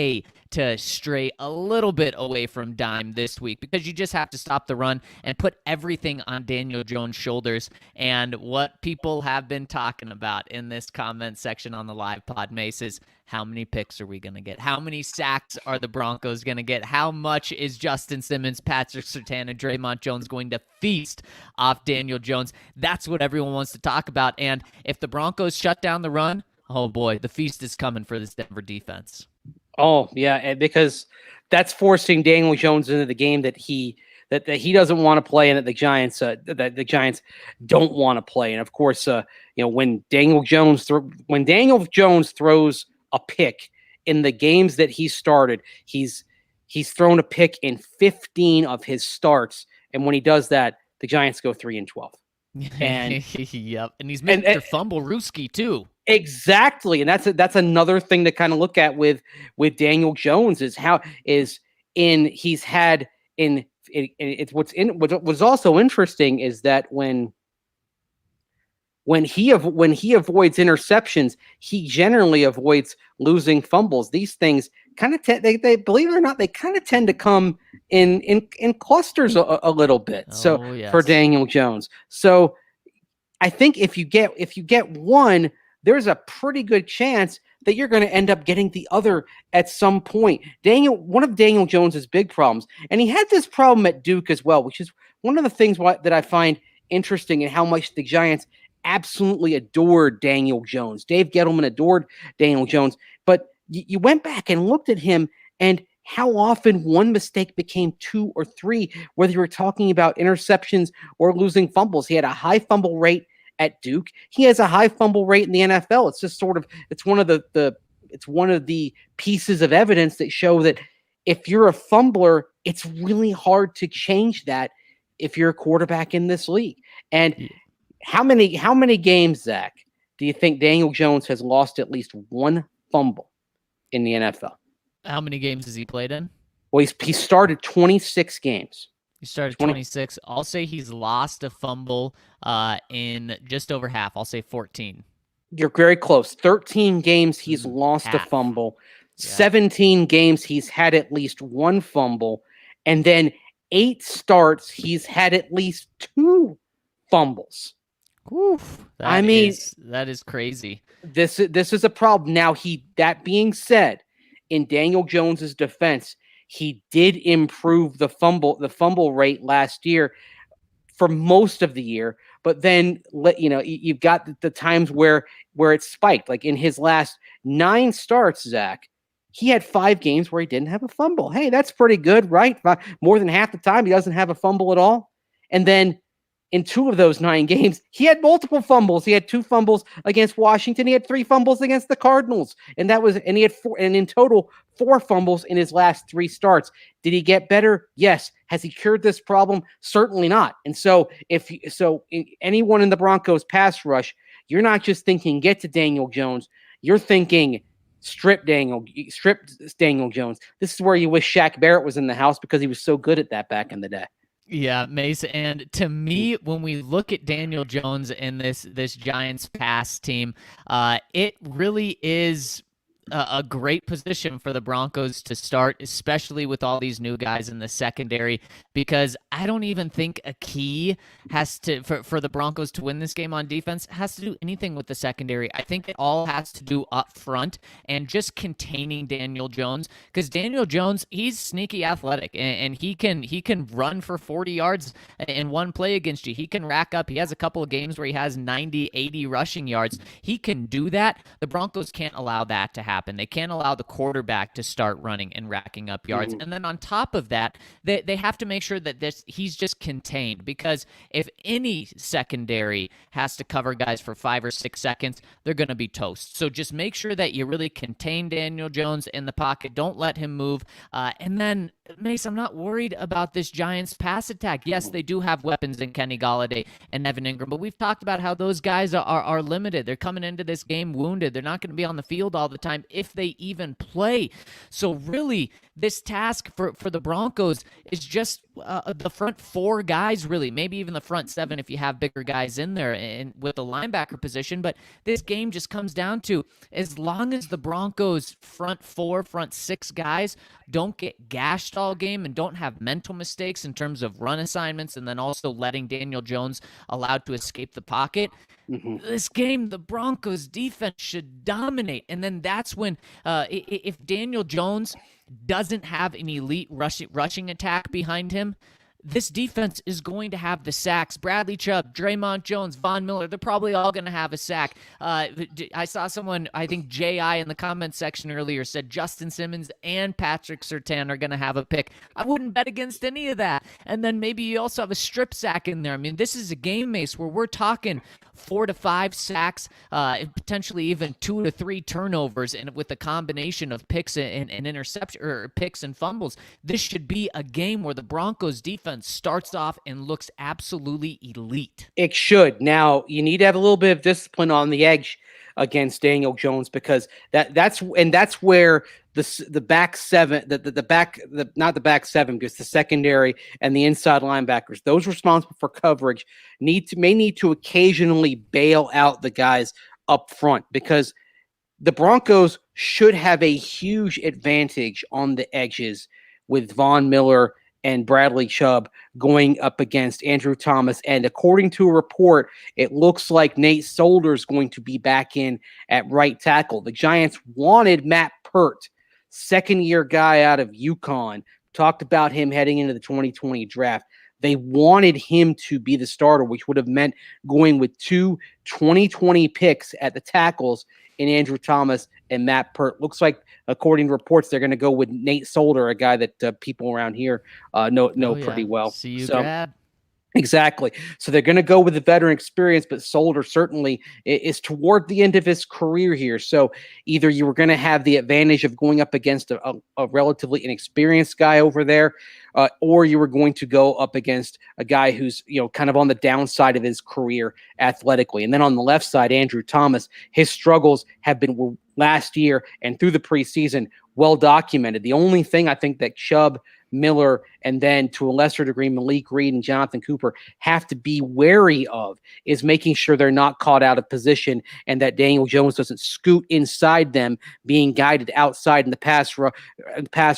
to stray a little bit away from dime this week, because you just have to stop the run and put everything on Daniel Jones' shoulders. And what people have been talking about in this comment section on the live pod, Mace, is how many picks are we going to get? How many sacks are the Broncos going to get? How much is Justin Simmons, Patrick Surtain, and Draymond Jones going to feast off Daniel Jones? That's what everyone wants to talk about. And if the Broncos shut down the run, oh boy, the feast is coming for this Denver defense. Oh, yeah, because that's forcing Daniel Jones into the game that he doesn't want to play, and that the Giants don't want to play. And of course, when Daniel Jones throws a pick in the games that he started, he's thrown a pick in 15 of his starts, and when he does that, the Giants go 3-12. And yep, and he's Mr. Fumble Rooski too. Exactly, and that's another thing to kind of look at with Daniel Jones is what was also interesting is that when he avoids interceptions, he generally avoids losing fumbles. These things kind of they believe it or not, they kind of tend to come in clusters a little bit. Yes. For Daniel Jones, so I think if you get one, there's a pretty good chance that you're going to end up getting the other at some point. One of Daniel Jones's big problems, and he had this problem at Duke as well, which is one of the things that I find interesting in how much the Giants absolutely adored Daniel Jones. Dave Gettleman adored Daniel Jones, but you went back and looked at him, and how often one mistake became 2 or 3, whether you were talking about interceptions or losing fumbles. He had a high fumble rate at Duke. He has a high fumble rate in the NFL. It's just it's one of the pieces of evidence that show that if you're a fumbler, it's really hard to change that if you're a quarterback in this league. And how many games, Zach, do you think Daniel Jones has lost at least one fumble in the NFL? How many games has he played in? Well, he started 26 games. He started 26. I'll say he's lost a fumble in just over half. I'll say 14. You're very close. 13 games he's lost a fumble. Yeah. 17 games he's had at least one fumble. And then 8 starts he's had at least 2 fumbles. Oof, that is crazy. This is a problem. Now, that being said, in Daniel Jones's defense, he did improve the fumble rate last year for most of the year, but then you've got the times where it spiked. Like in his last 9 starts, Zach, he had 5 games where he didn't have a fumble. Hey, that's pretty good, right? More than half the time he doesn't have a fumble at all. And then in 2 of those 9 games, he had multiple fumbles. He had 2 fumbles against Washington. He had 3 fumbles against the Cardinals. And he had 4, and in total 4 fumbles in his last 3 starts. Did he get better? Yes. Has he cured this problem? Certainly not. And so anyone in the Broncos pass rush, you're not just thinking get to Daniel Jones. You're thinking strip Daniel Jones. This is where you wish Shaq Barrett was in the house because he was so good at that back in the day. Yeah, Mase. And to me, when we look at Daniel Jones in this Giants pass team, it really is a great position for the Broncos to start, especially with all these new guys in the secondary, because I don't even think a key has to, for the Broncos to win this game on defense, has to do anything with the secondary. I think it all has to do up front and just containing Daniel Jones, because Daniel Jones, he's sneaky athletic, and he can run for 40 yards in one play against you. He can rack up. He has a couple of games where he has 90, 80 rushing yards. He can do that. The Broncos can't allow that to happen. They can't allow the quarterback to start running and racking up yards. And then on top of that, they have to make sure that he's just contained, because if any secondary has to cover guys for 5 or 6 seconds, they're going to be toast. So just make sure that you really contain Daniel Jones in the pocket. Don't let him move. And then, Mace, I'm not worried about this Giants pass attack. Yes, they do have weapons in Kenny Golladay and Evan Ingram, but we've talked about how those guys are limited. They're coming into this game wounded. They're not going to be on the field all the time if they even play. So really, this task for the Broncos is just the front 4 guys, really, maybe even the front 7 if you have bigger guys in there and with the linebacker position. But this game just comes down to, as long as the Broncos front 6 guys don't get gashed all game and don't have mental mistakes in terms of run assignments, and then also letting Daniel Jones allowed to escape the pocket, this game, the Broncos defense should dominate. And then that's when, if Daniel Jones doesn't have an elite rushing attack behind him, this defense is going to have the sacks. Bradley Chubb, Draymond Jones, Von Miller, they're probably all going to have a sack. I saw someone, I think J.I. in the comments section earlier said Justin Simmons and Patrick Surtain are going to have a pick. I wouldn't bet against any of that. And then maybe you also have a strip sack in there. I mean, this is a game, Mace, where we're talking 4 to 5 sacks, potentially even 2 to 3 turnovers, and with a combination of picks and interception, or picks and fumbles. This should be a game where the Broncos defense starts off and looks absolutely elite. It should. Now, you need to have a little bit of discipline on the edge against Daniel Jones, because that's where the back 7, not the back 7, because the secondary and the inside linebackers, those responsible for coverage, may need to occasionally bail out the guys up front, because the Broncos should have a huge advantage on the edges with Von Miller and Bradley Chubb going up against Andrew Thomas. And according to a report, it looks like Nate Solder is going to be back in at right tackle. The Giants wanted Matt Pert, second-year guy out of UConn. Talked about him heading into the 2020 draft. They wanted him to be the starter, which would have meant going with 2 2020 picks at the tackles in Andrew Thomas and Matt Pert. Looks like, according to reports, they're going to go with Nate Solder, a guy that people around here know pretty well. See you, Grab. Exactly. So they're going to go with the veteran experience, but Solder certainly is toward the end of his career here. So either you were going to have the advantage of going up against a relatively inexperienced guy over there, or you were going to go up against a guy who's, kind of on the downside of his career athletically. And then on the left side, Andrew Thomas, his struggles have been last year and through the preseason well documented. The only thing I think that Chubb, Miller, and then to a lesser degree Malik Reed and Jonathan Cooper have to be wary of is making sure they're not caught out of position and that Daniel Jones doesn't scoot inside them, being guided outside in the pass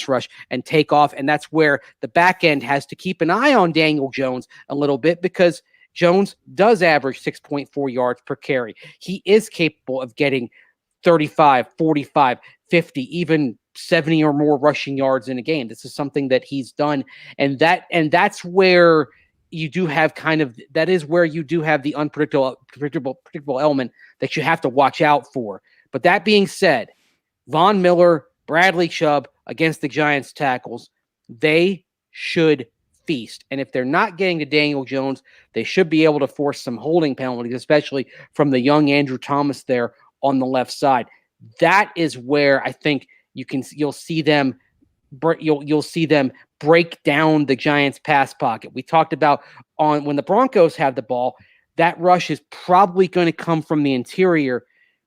rush and take off. And that's where the back end has to keep an eye on Daniel Jones a little bit, because Jones does average 6.4 yards per carry. He is capable of getting 35, 45, 50, even 70 or more rushing yards in a game. This is something that he's done. And that's where you do have the unpredictable element that you have to watch out for. But that being said, Von Miller, Bradley Chubb against the Giants tackles, they should feast. And if they're not getting to Daniel Jones, they should be able to force some holding penalties, especially from the young Andrew Thomas there on the left side. That is where I think you'll see them break down the Giants pass pocket. We talked about when the Broncos have the ball, that rush is probably going to come from the interior.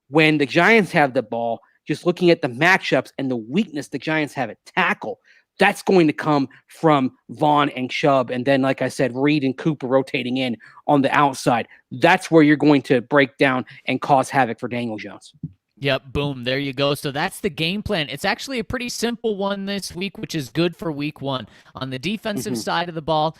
When the Giants have the ball, just looking at the matchups and the weakness the Giants have at tackle, that's going to come from Vaughn and Chubb. And then, like I said, Reed and Cooper rotating in on the outside. That's where you're going to break down and cause havoc for Daniel Jones. Yep, boom, there you go. So that's the game plan. It's actually a pretty simple one this week, which is good for week one. On the defensive side of the ball,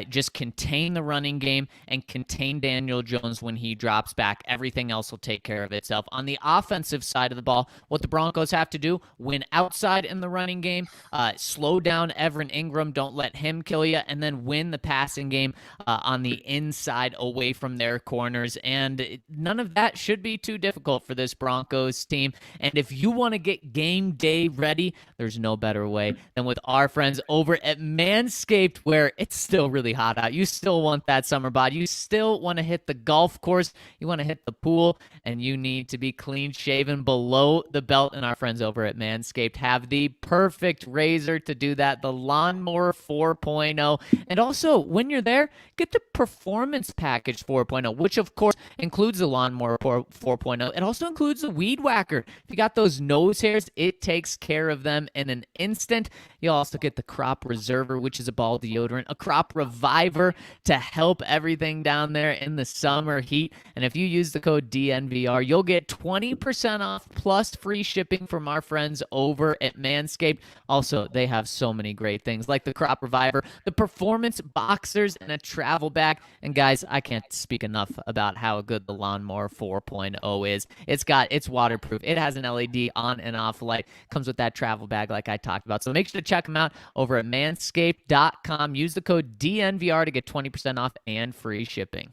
just contain the running game and contain Daniel Jones when he drops back. Everything else will take care of itself. On the offensive side of the ball, what the Broncos have to do, win outside in the running game, slow down Evan Ingram, don't let him kill you, and then win the passing game on the inside away from their corners. And none of that should be too difficult for this Broncos team. And if you want to get game day ready, there's no better way than with our friends over at Manscaped, where it's still really hot out. You still want that summer bod. You still want to hit the golf course. You want to hit the pool, and you need to be clean shaven below the belt. And our friends over at Manscaped have the perfect razor to do that, the Lawnmower 4.0. And also, when you're there, get the Performance Package 4.0, which of course includes the Lawnmower 4.0. It also includes the Weed Whacker. If you got those nose hairs, it takes care of them in an instant. You'll also get the Crop Reserver, which is a ball deodorant, a Crop Reviver to help everything down there in the summer heat. And if you use the code DNVR, you'll get 20% off plus free shipping from our friends over at Manscaped. Also, they have so many great things like the Crop Reviver, the Performance Boxers, and a travel bag. And guys, I can't speak enough about how good the Lawnmower 4.0 is. It's waterproof. It has an LED on and off light. Comes with that travel bag like I talked about. So make sure to check them out over at manscaped.com. Use the code DNVR to get 20% off and free shipping.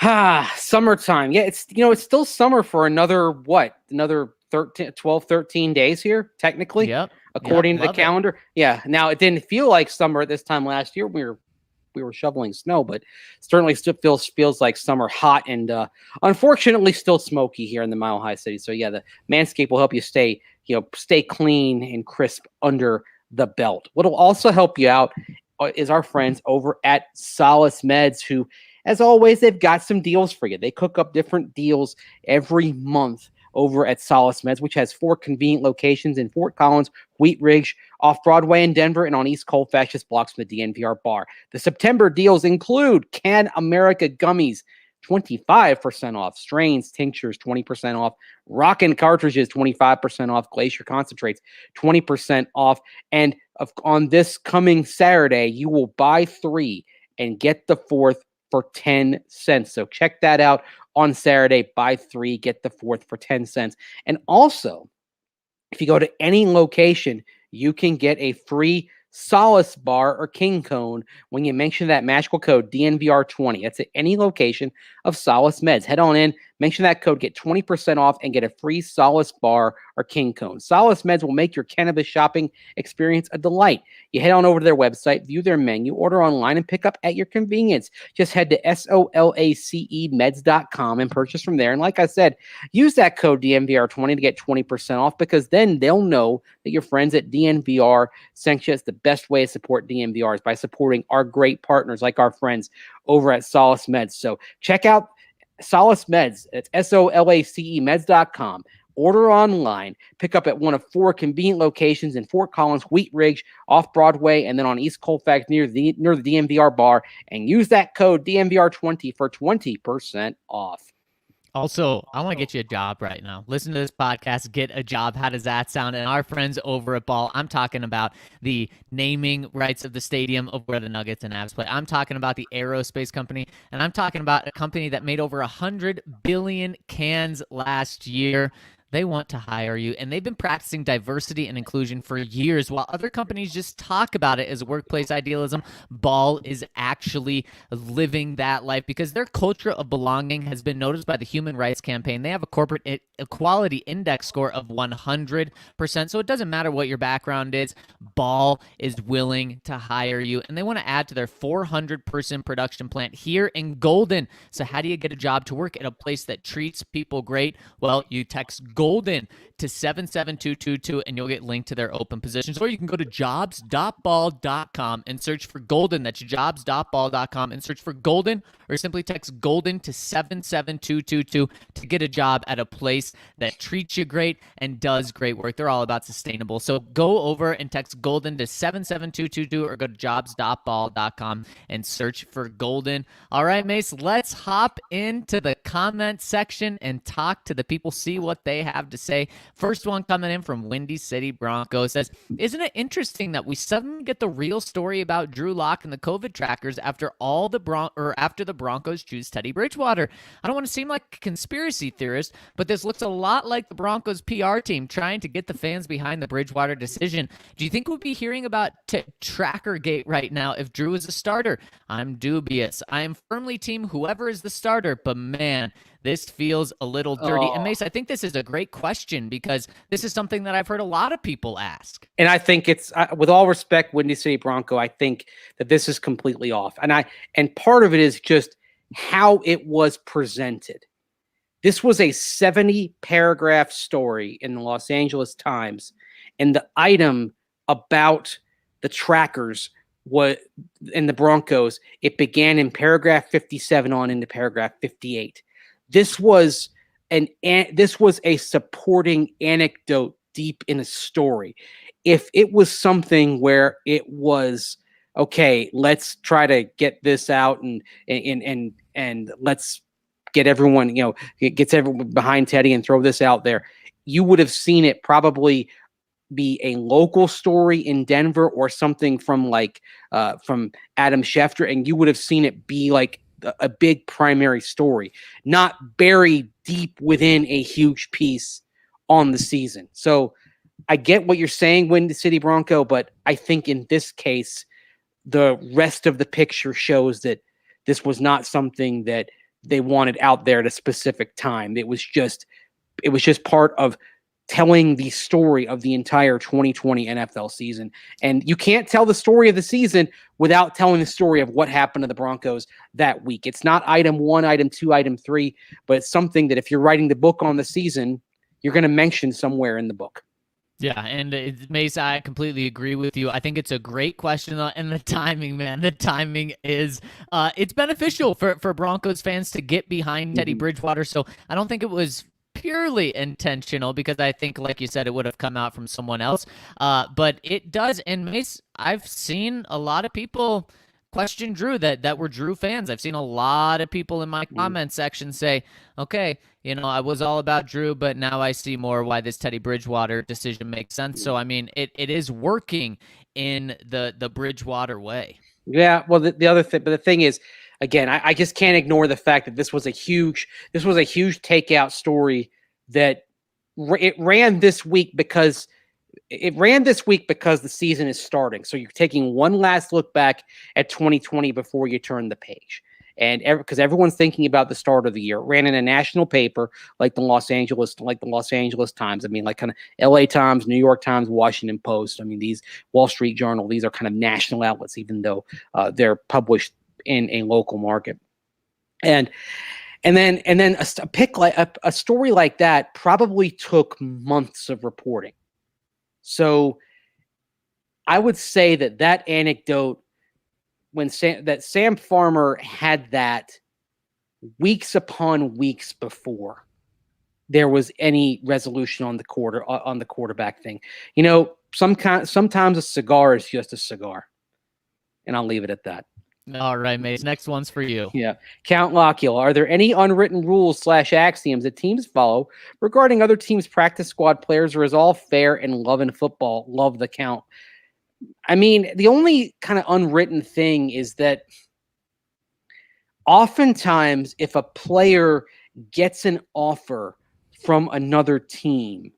Summertime. Yeah, it's still summer for another 13 days here, technically. Yep. According to the calendar. Yeah. Now, it didn't feel like summer at this time last year. We were shoveling snow, but certainly still feels like summer, hot and unfortunately still smoky here in the Mile High City. So yeah, the Manscaped will help you stay clean and crisp under the belt. What'll also help you out is our friends over at Solace Meds, who, as always, they've got some deals for you. They cook up different deals every month over at Solace Meds, which has 4 convenient locations in Fort Collins, Wheat Ridge, off Broadway in Denver, and on East Colfax, just blocks from the DNVR bar. The September deals include Can America Gummies, 25% off, Strains, Tinctures, 20% off, Rockin' Cartridges, 25% off, Glacier Concentrates, 20% off, and on this coming Saturday, you will buy 3 and get the 4th for 10 cents. So check that out on Saturday. Buy 3, get the 4th for 10 cents. And also, if you go to any location, you can get a free Solace bar or King Cone when you mention that magical code DNVR20. That's at any location of Solace Meds. Head on in, Mention that code, get 20% off, and get a free Solace bar or King Cone. Solace Meds will make your cannabis shopping experience a delight. You head on over to their website, view their menu, order online, and pick up at your convenience. Just head to SOLACEmeds.com and purchase from there. And like I said, use that code DNVR20 to get 20% off, because then they'll know that your friends at DNVR sent you. It's the best way to support DNVR is by supporting our great partners like our friends over at Solace Meds. So check out Solace Meds. It's SOLACEmeds.com. Order online. Pick up at one of 4 convenient locations in Fort Collins, Wheat Ridge, off Broadway, and then on East Colfax near the DNVR bar. And use that code DNVR20 for 20% off. Also, I want to get you a job right now. Listen to this podcast, get a job. How does that sound? And our friends over at Ball, I'm talking about the naming rights of the stadium of where the Nuggets and Avs play. I'm talking about the aerospace company, and I'm talking about a company that made over 100 billion cans last year. They want to hire you, and they've been practicing diversity and inclusion for years. While other companies just talk about it as workplace idealism, Ball is actually living that life, because their culture of belonging has been noticed by the Human Rights Campaign. They have a corporate equality index score of 100%, so it doesn't matter what your background is. Ball is willing to hire you, and they want to add to their 400-person production plant here in Golden. So how do you get a job to work at a place that treats people great? Well, you text Golden to 77222 and you'll get linked to their open positions. Or you can go to jobs.ball.com and search for Golden. That's jobs.ball.com and search for Golden, or simply text Golden to 77222 to get a job at a place that treats you great and does great work. They're all about sustainable. So go over and text Golden to 77222 or go to jobs.ball.com and search for Golden. All right, Mace, let's hop into the comment section and talk to the people, see what they have to say. First one coming in from Windy City Broncos says, isn't it interesting that we suddenly get the real story about Drew Lock and the COVID trackers after the Broncos choose Teddy Bridgewater? I don't want to seem like a conspiracy theorist, but this looks a lot like the Broncos PR team trying to get the fans behind the Bridgewater decision. Do you think we'll be hearing about Trackergate right now if Drew is a starter? I'm dubious. I am firmly team whoever is the starter, but man, this feels a little dirty. And Mace, I think this is a great question, because this is something that I've heard a lot of people ask. And I think it's, with all respect, Windy City Bronco, I think that this is completely off. And part of it is just how it was presented. This was a 70-paragraph story in the Los Angeles Times, and the item about the trackers in the Broncos, it began in paragraph 57 on into paragraph 58. This was a supporting anecdote deep in a story. If it was something where it was, okay, let's try to get this out and let's get everyone, gets everyone behind Teddy and throw this out there, you would have seen it probably be a local story in Denver or something from from Adam Schefter, and you would have seen it be like a big primary story, not buried deep within a huge piece on the season. So I get what you're saying, Windy City Bronco, but I think in this case, the rest of the picture shows that this was not something that they wanted out there at a specific time. It was just part of telling the story of the entire 2020 NFL season. And you can't tell the story of the season without telling the story of what happened to the Broncos that week. It's not item 1, item 2, item 3, but it's something that if you're writing the book on the season, you're going to mention somewhere in the book. Yeah, and Mace, I completely agree with you. I think it's a great question, and the timing, man, the timing is it's beneficial for Broncos fans to get behind Teddy Bridgewater. So I don't think it was purely intentional, because I think, like you said, it would have come out from someone else. But it does, and Mace, I've seen a lot of people question Drew that were Drew fans. I've seen a lot of people in my comment section say, okay, I was all about Drew, but now I see more why this Teddy Bridgewater decision makes sense. So, I mean, it is working in the Bridgewater way. Yeah, well, the other thing, but the thing is, again, I just can't ignore the fact that this was a huge takeout story that it ran this week because the season is starting. So you're taking one last look back at 2020 before you turn the page. and because everyone's thinking about the start of the year. It ran in a national paper like the Los Angeles Times. I mean, like kind of LA Times, New York Times, Washington Post. I mean, these Wall Street Journal, these are kind of national outlets, even though they're published in a local market. And then a pick like a story like that probably took months of reporting. So I would say that anecdote, when Sam Farmer had that weeks upon weeks before there was any resolution on the quarterback thing. You know, sometimes a cigar is just a cigar, and I'll leave it at that. All right, Mace. Next one's for you. Yeah. Count Lockhill. Are there any unwritten rules / axioms that teams follow regarding other teams' practice squad players, or is all fair and love in football? Love the count. I mean, the only kind of unwritten thing is that oftentimes if a player gets an offer from another team,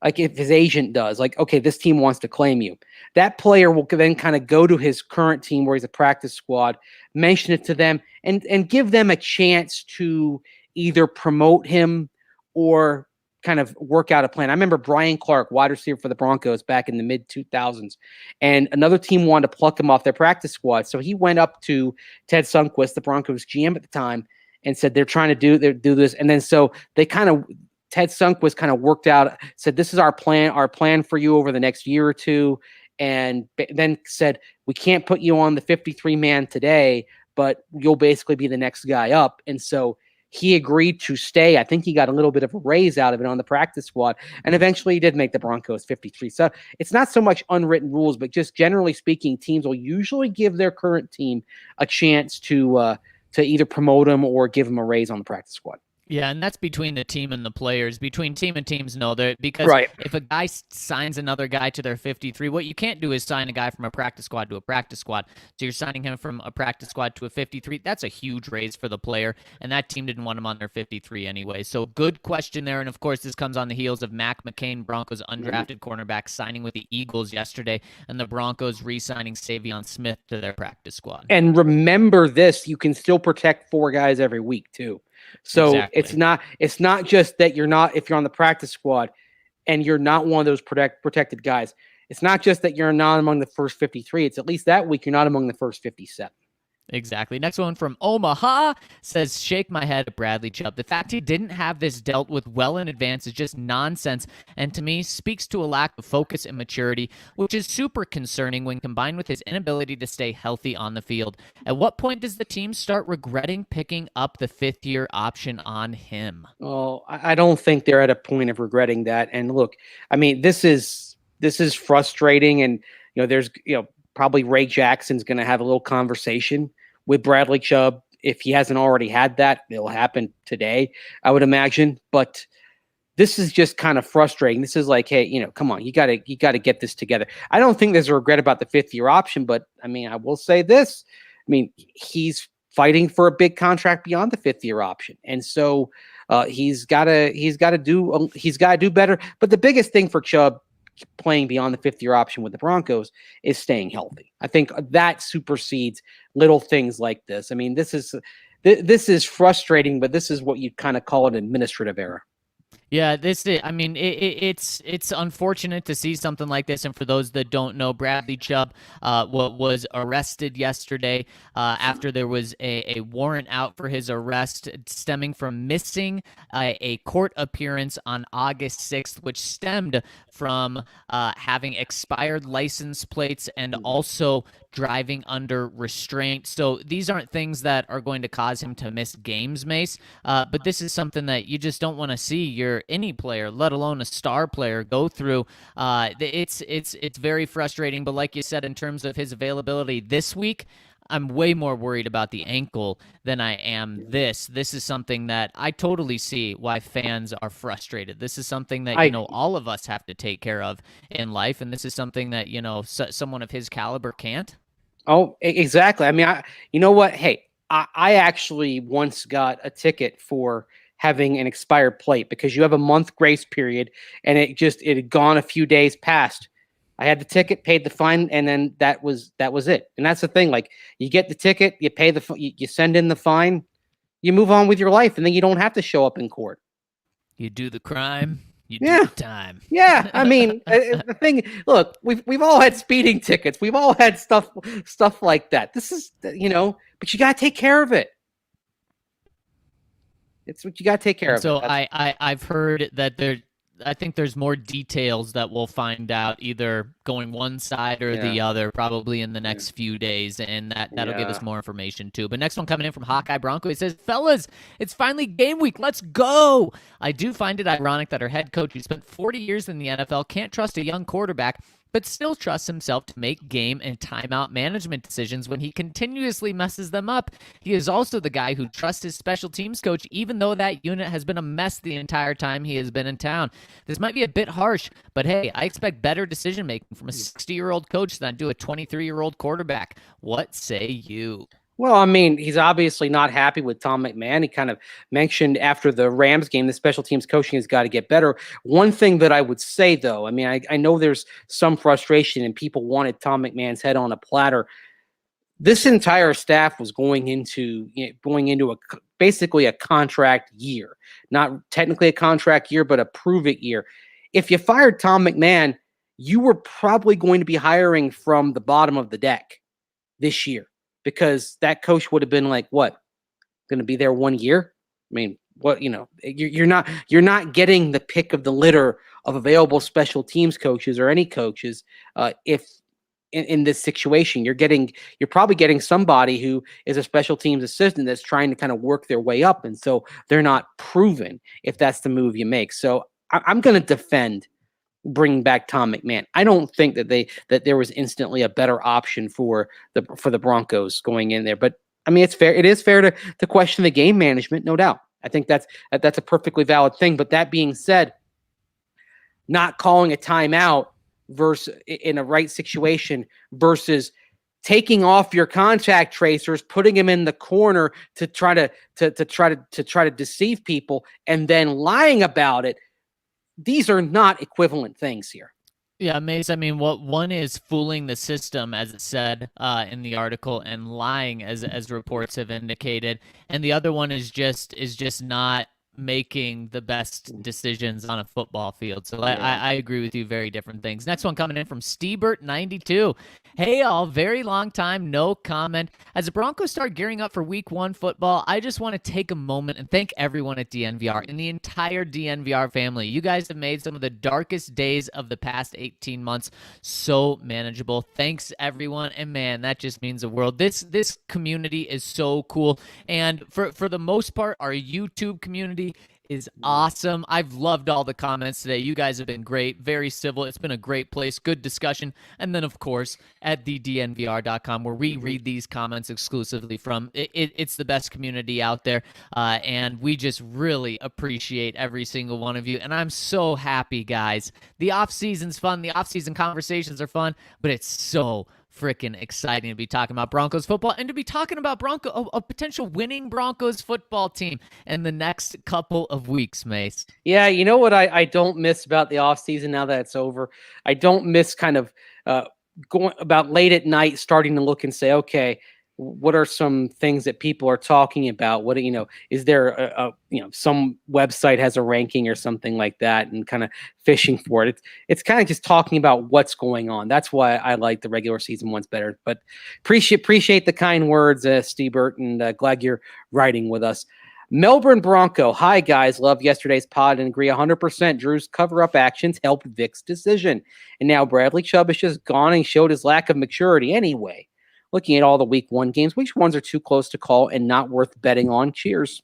like if his agent does, like, okay, this team wants to claim you, that player will then kind of go to his current team where he's a practice squad, mention it to them, and give them a chance to either promote him or kind of work out a plan. I remember Brian Clark, wide receiver for the Broncos back in the mid-2000s, and another team wanted to pluck him off their practice squad. So he went up to Ted Sundquist, the Broncos GM at the time, and said, they're trying to do this. And then so they kind of, Ted Sundquist kind of worked out, said, this is our plan for you over the next year or two. And then said, we can't put you on the 53-man today, but you'll basically be the next guy up. And so he agreed to stay. I think he got a little bit of a raise out of it on the practice squad, and eventually he did make the Broncos 53. So it's not so much unwritten rules, but just generally speaking, teams will usually give their current team a chance to either promote him or give him a raise on the practice squad. Yeah, and that's between the team and the players. Between team and teams, no. Because if a guy signs another guy to their 53, what you can't do is sign a guy from a practice squad to a practice squad. So you're signing him from a practice squad to a 53. That's a huge raise for the player, and that team didn't want him on their 53 anyway. So good question there, and of course this comes on the heels of Mac McCain, Broncos undrafted cornerback, signing with the Eagles yesterday, and the Broncos re-signing Savion Smith to their practice squad. And remember this, you can still protect 4 guys every week too. So exactly. It's not just that if you're on the practice squad and you're not one of those protected guys, it's not just that you're not among the first 53. It's at least that week you're not among the first 57. Exactly. Next one from Omaha says, shake my head at Bradley Chubb. The fact he didn't have this dealt with well in advance is just nonsense, and to me speaks to a lack of focus and maturity, which is super concerning when combined with his inability to stay healthy on the field. At what point does the team start regretting picking up the 5th-year option on him? Oh, I don't think they're at a point of regretting that. And look, I mean, this is frustrating, and there's probably Ray Jackson's going to have a little conversation with Bradley Chubb. If he hasn't already had that, it'll happen today, I would imagine. But this is just kind of frustrating. This is like, hey, come on, you got to get this together. I don't think there's a regret about the 5th-year option, but I mean, I will say this. I mean, he's fighting for a big contract beyond the 5th-year option, and so he's got to do better. But the biggest thing for Chubb playing beyond the 5th-year option with the Broncos is staying healthy. I think that supersedes little things like this. I mean, this is frustrating, but this is what you kind of call an administrative error. Yeah, it's unfortunate to see something like this. And for those that don't know, Bradley Chubb was arrested yesterday after there was a warrant out for his arrest stemming from missing a court appearance on August 6th, which stemmed from having expired license plates and also driving under restraint. So these aren't things that are going to cause him to miss games, Mace, but this is something that you just don't want to see any player, let alone a star player, go through. It's very frustrating, but like you said, in terms of his availability this week, I'm way more worried about the ankle than I am this. This is something that I totally see why fans are frustrated. This is something that, all of us have to take care of in life, and this is something that, someone of his caliber can't. Oh, exactly. I mean, you know what? Hey, I actually once got a ticket for having an expired plate because you have a month grace period, and it had gone a few days past. I had the ticket, paid the fine, and then that was it. And that's the thing. Like, you get the ticket, you pay you send in the fine, you move on with your life, and then you don't have to show up in court. You do the crime, you do the time. Yeah, I mean, the thing. Look, we've all had speeding tickets. We've all had stuff like that. This is, but you got to take care of it. It's what you got to take care of. So I've heard that I think there's more details that we'll find out either going one side or the other probably in the next few days, and that'll give us more information too. But next one coming in from Hawkeye Bronco, he says, fellas, it's finally game week. Let's go. I do find it ironic that our head coach, who spent 40 years in the NFL, can't trust a young quarterback, but still trusts himself to make game and timeout management decisions when he continuously messes them up. He is also the guy who trusts his special teams coach, even though that unit has been a mess the entire time he has been in town. This might be a bit harsh, but hey, I expect better decision-making from a 60-year-old coach than I do a 23-year-old quarterback. What say you? Well, I mean, he's obviously not happy with Tom McMahon. He kind of mentioned after the Rams game, the special teams coaching has got to get better. One thing that I would say, though, I mean, I know there's some frustration and people wanted Tom McMahon's head on a platter. This entire staff was going into basically a contract year, not technically a contract year, but a prove-it year. If you fired Tom McMahon, you were probably going to be hiring from the bottom of the deck this year. Because that coach would have been like, what, going to be there 1 year? I mean, what, you're not getting the pick of the litter of available special teams coaches or any coaches. If in this situation, you're probably getting somebody who is a special teams assistant that's trying to kind of work their way up. And so they're not proven if that's the move you make. So I'm going to defend bringing back Tom McMahon. I don't think that there was instantly a better option for the Broncos going in there. But I mean, it's fair. It is fair to question the game management, no doubt. I think that's a perfectly valid thing. But that being said, not calling a timeout versus in a right situation versus taking off your contact tracers, putting them in the corner to try to deceive people, and then lying about it. These are not equivalent things here. Yeah, Mace, I mean, what one is fooling the system, as it said in the article, and lying, as reports have indicated, and the other one is just not making the best decisions on a football field. So I agree with you. Very different things. Next one coming in from Steebert92. Hey, all, very long time, no comment. As the Broncos start gearing up for week 1 football, I just want to take a moment and thank everyone at DNVR and the entire DNVR family. You guys have made some of the darkest days of the past 18 months so manageable. Thanks, everyone. And man, that just means the world. This community is so cool. And for the most part, our YouTube community is awesome. I've loved all the comments today. You guys have been great, very civil. It's been a great place, good discussion. And then, of course, at thednvr.com, where we read these comments exclusively from. It's the best community out there, and we just really appreciate every single one of you. And I'm so happy, guys. The off-season's fun. The off-season conversations are fun, but it's so freaking exciting to be talking about Broncos football and to be talking about a potential winning Broncos football team in the next couple of weeks, Mace. Yeah, you know what I don't miss about the offseason now that it's over? I don't miss kind of going about late at night starting to look and say, okay, what are some things that people are talking about? What, is there some website has a ranking or something like that and kind of fishing for it. It's kind of just talking about what's going on. That's why I like the regular season ones better, but appreciate the kind words, Steebert, and glad you're writing with us. Melbourne Bronco. Hi, guys. Love yesterday's pod and agree 100%. Drew's cover-up actions helped Vic's decision. And now Bradley Chubb has just gone and showed his lack of maturity anyway. Looking at all the week 1 games, which ones are too close to call and not worth betting on? Cheers.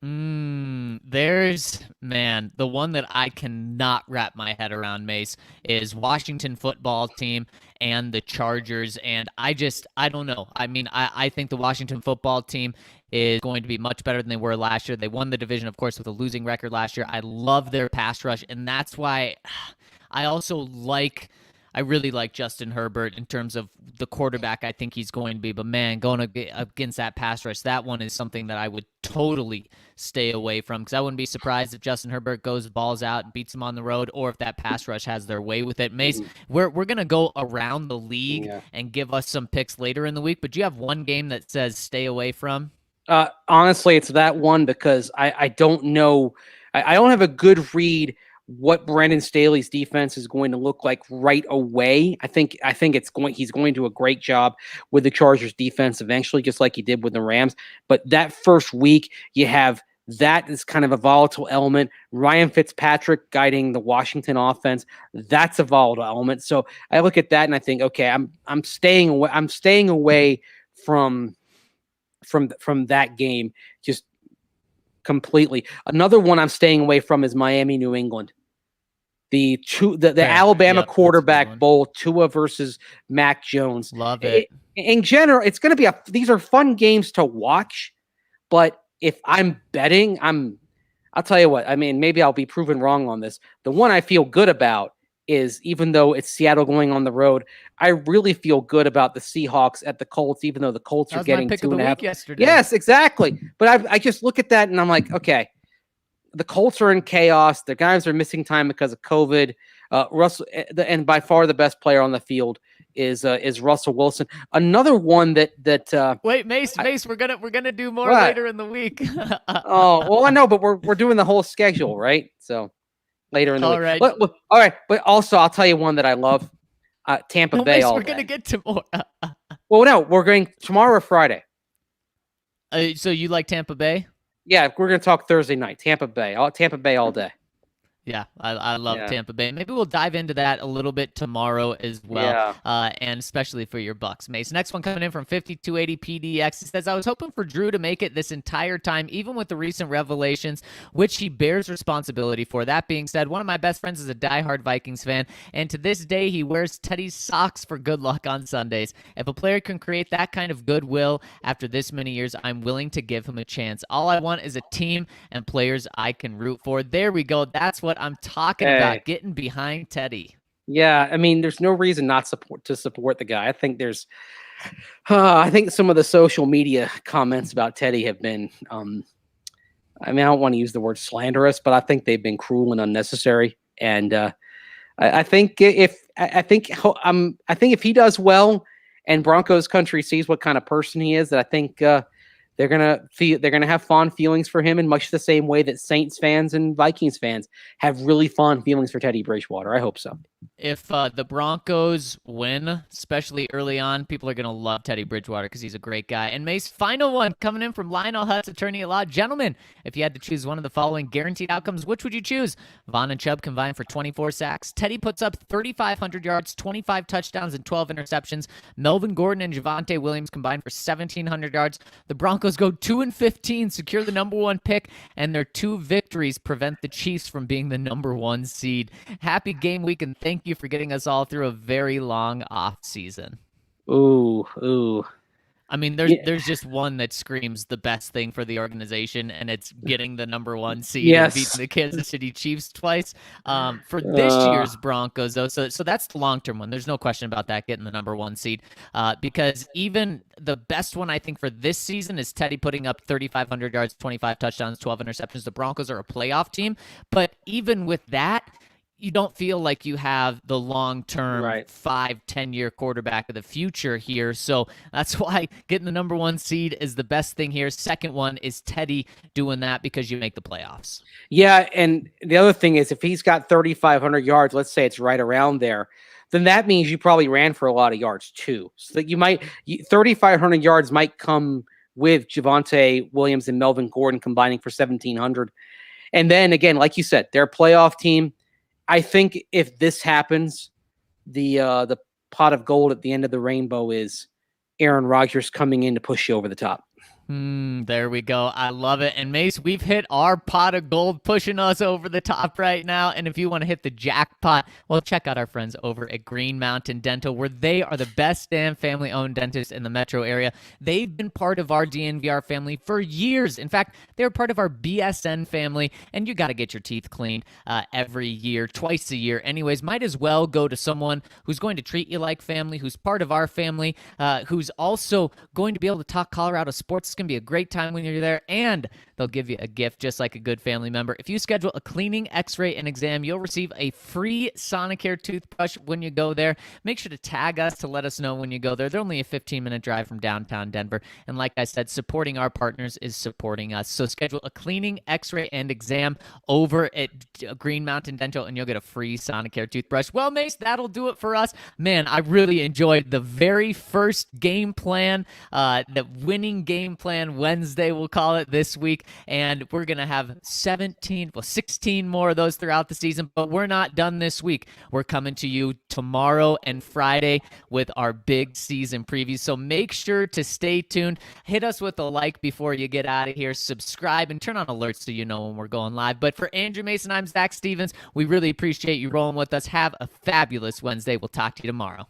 There's, the one that I cannot wrap my head around, Mace, is Washington football team and the Chargers. And I don't know. I mean, I think the Washington football team is going to be much better than they were last year. They won the division, of course, with a losing record last year. I love their pass rush, and that's why I also like I really like Justin Herbert in terms of the quarterback I think he's going to be. But, man, going against that pass rush, that one is something that I would totally stay away from, because I wouldn't be surprised if Justin Herbert balls out and beats him on the road, or if that pass rush has their way with it. Mace, we're going to go around the league and give us some picks later in the week. But do you have one game that says stay away from? Honestly, it's that one, because I don't know. I don't have a good read what Brandon Staley's defense is going to look like right away. I think he's going to do a great job with the Chargers defense eventually, just like he did with the Rams. But that first week, you have that is kind of a volatile element. Ryan Fitzpatrick guiding the Washington offense, that's a volatile element. So I look at that and I think, okay, I'm staying away. I'm staying away from that game just completely. Another one I'm staying away from is Miami, New England. The Alabama quarterback bowl, Tua versus Mac Jones. Love it. In general, it's going to be these are fun games to watch, but if I'm betting, I'll tell you what, I mean, maybe I'll be proven wrong on this. The one I feel good about is, even though it's Seattle going on the road, I really feel good about the Seahawks at the Colts, even though the Colts are getting 2.5 yesterday. Yes, exactly. But I just look at that and I'm like, okay, the Colts are in chaos. The guys are missing time because of COVID. Russell, and by far the best player on the field is Russell Wilson. Another one that wait, Mace, we're gonna do more later in the week. Oh, well, I know, but we're doing the whole schedule, right? So later in the week. Right. All right, but also I'll tell you one that I love. Tampa Bay. Mace, all we're day. gonna get to more. Well, no, we're going tomorrow or Friday. So you like Tampa Bay? Yeah, we're going to talk Thursday night. Tampa Bay all day. Yeah, I love Tampa Bay. Maybe we'll dive into that a little bit tomorrow as well, and especially for your Bucks, Mace. Next one coming in from 5280 PDX. He says, I was hoping for Drew to make it this entire time, even with the recent revelations, which he bears responsibility for. That being said, one of my best friends is a diehard Vikings fan, and to this day, he wears Teddy's socks for good luck on Sundays. If a player can create that kind of goodwill after this many years, I'm willing to give him a chance. All I want is a team and players I can root for. There we go. That's what I'm talking about, getting behind Teddy. Yeah, I mean, there's no reason not to support the guy. I think I think some of the social media comments about Teddy have been, I mean, I don't want to use the word slanderous, but I think they've been cruel and unnecessary. And I think if he does well and Broncos Country sees what kind of person he is, that I think they're gonna have fond feelings for him in much the same way that Saints fans and Vikings fans have really fond feelings for Teddy Bridgewater. I hope so. If the Broncos win, especially early on, people are going to love Teddy Bridgewater because he's a great guy. And Mace, final one coming in from Lionel Hutz, attorney at law. Gentlemen, if you had to choose one of the following guaranteed outcomes, which would you choose? Vaughn and Chubb combined for 24 sacks. Teddy puts up 3,500 yards, 25 touchdowns, and 12 interceptions. Melvin Gordon and Javonte Williams combined for 1,700 yards. The Broncos go 2-15, secure the number one pick, and their 2 victories prevent the Chiefs from being the number 1 seed. Happy game week, and thank you for getting us all through a very long off season. Ooh. I mean, there's just one that screams the best thing for the organization, and it's getting the number 1 seed and beating the Kansas City Chiefs twice. For this year's Broncos, though, so that's the long-term one. There's no question about that, getting the number 1 seed, because even the best one, I think, for this season is Teddy putting up 3,500 yards, 25 touchdowns, 12 interceptions. The Broncos are a playoff team, but even with that, you don't feel like you have the long-term 5-10-year quarterback of the future here. So that's why getting the number 1 seed is the best thing here. Second one is Teddy doing that because you make the playoffs. Yeah, and the other thing is if he's got 3,500 yards, let's say it's right around there, then that means you probably ran for a lot of yards too. So that 3,500 yards might come with Javonte Williams and Melvin Gordon combining for 1,700. And then again, like you said, they're a playoff team. I think if this happens, the pot of gold at the end of the rainbow is Aaron Rodgers coming in to push you over the top. There we go. I love it. And Mase, we've hit our pot of gold, pushing us over the top right now. And if you want to hit the jackpot, well, check out our friends over at Green Mountain Dental, where they are the best damn family-owned dentist in the metro area. They've been part of our DNVR family for years. In fact, they're part of our BSN family, and you got to get your teeth cleaned every year, twice a year. Anyways, might as well go to someone who's going to treat you like family, who's part of our family, who's also going to be able to talk Colorado sports. It's going to be a great time when you're there, and they'll give you a gift just like a good family member. If you schedule a cleaning, x-ray, and exam, you'll receive a free Sonicare toothbrush when you go there. Make sure to tag us to let us know when you go there. They're only a 15-minute drive from downtown Denver, and like I said, supporting our partners is supporting us. So schedule a cleaning, x-ray, and exam over at Green Mountain Dental, and you'll get a free Sonicare toothbrush. Well, Mase, that'll do it for us. Man, I really enjoyed the very first game plan, the winning game plan Wednesday, we'll call it, this week. And we're going to have 16 more of those throughout the season. But we're not done this week. We're coming to you tomorrow and Friday with our big season previews. So make sure to stay tuned. Hit us with a like before you get out of here. Subscribe and turn on alerts so you know when we're going live. But for Andrew Mason, I'm Zac Stevens. We really appreciate you rolling with us. Have a fabulous Wednesday. We'll talk to you tomorrow.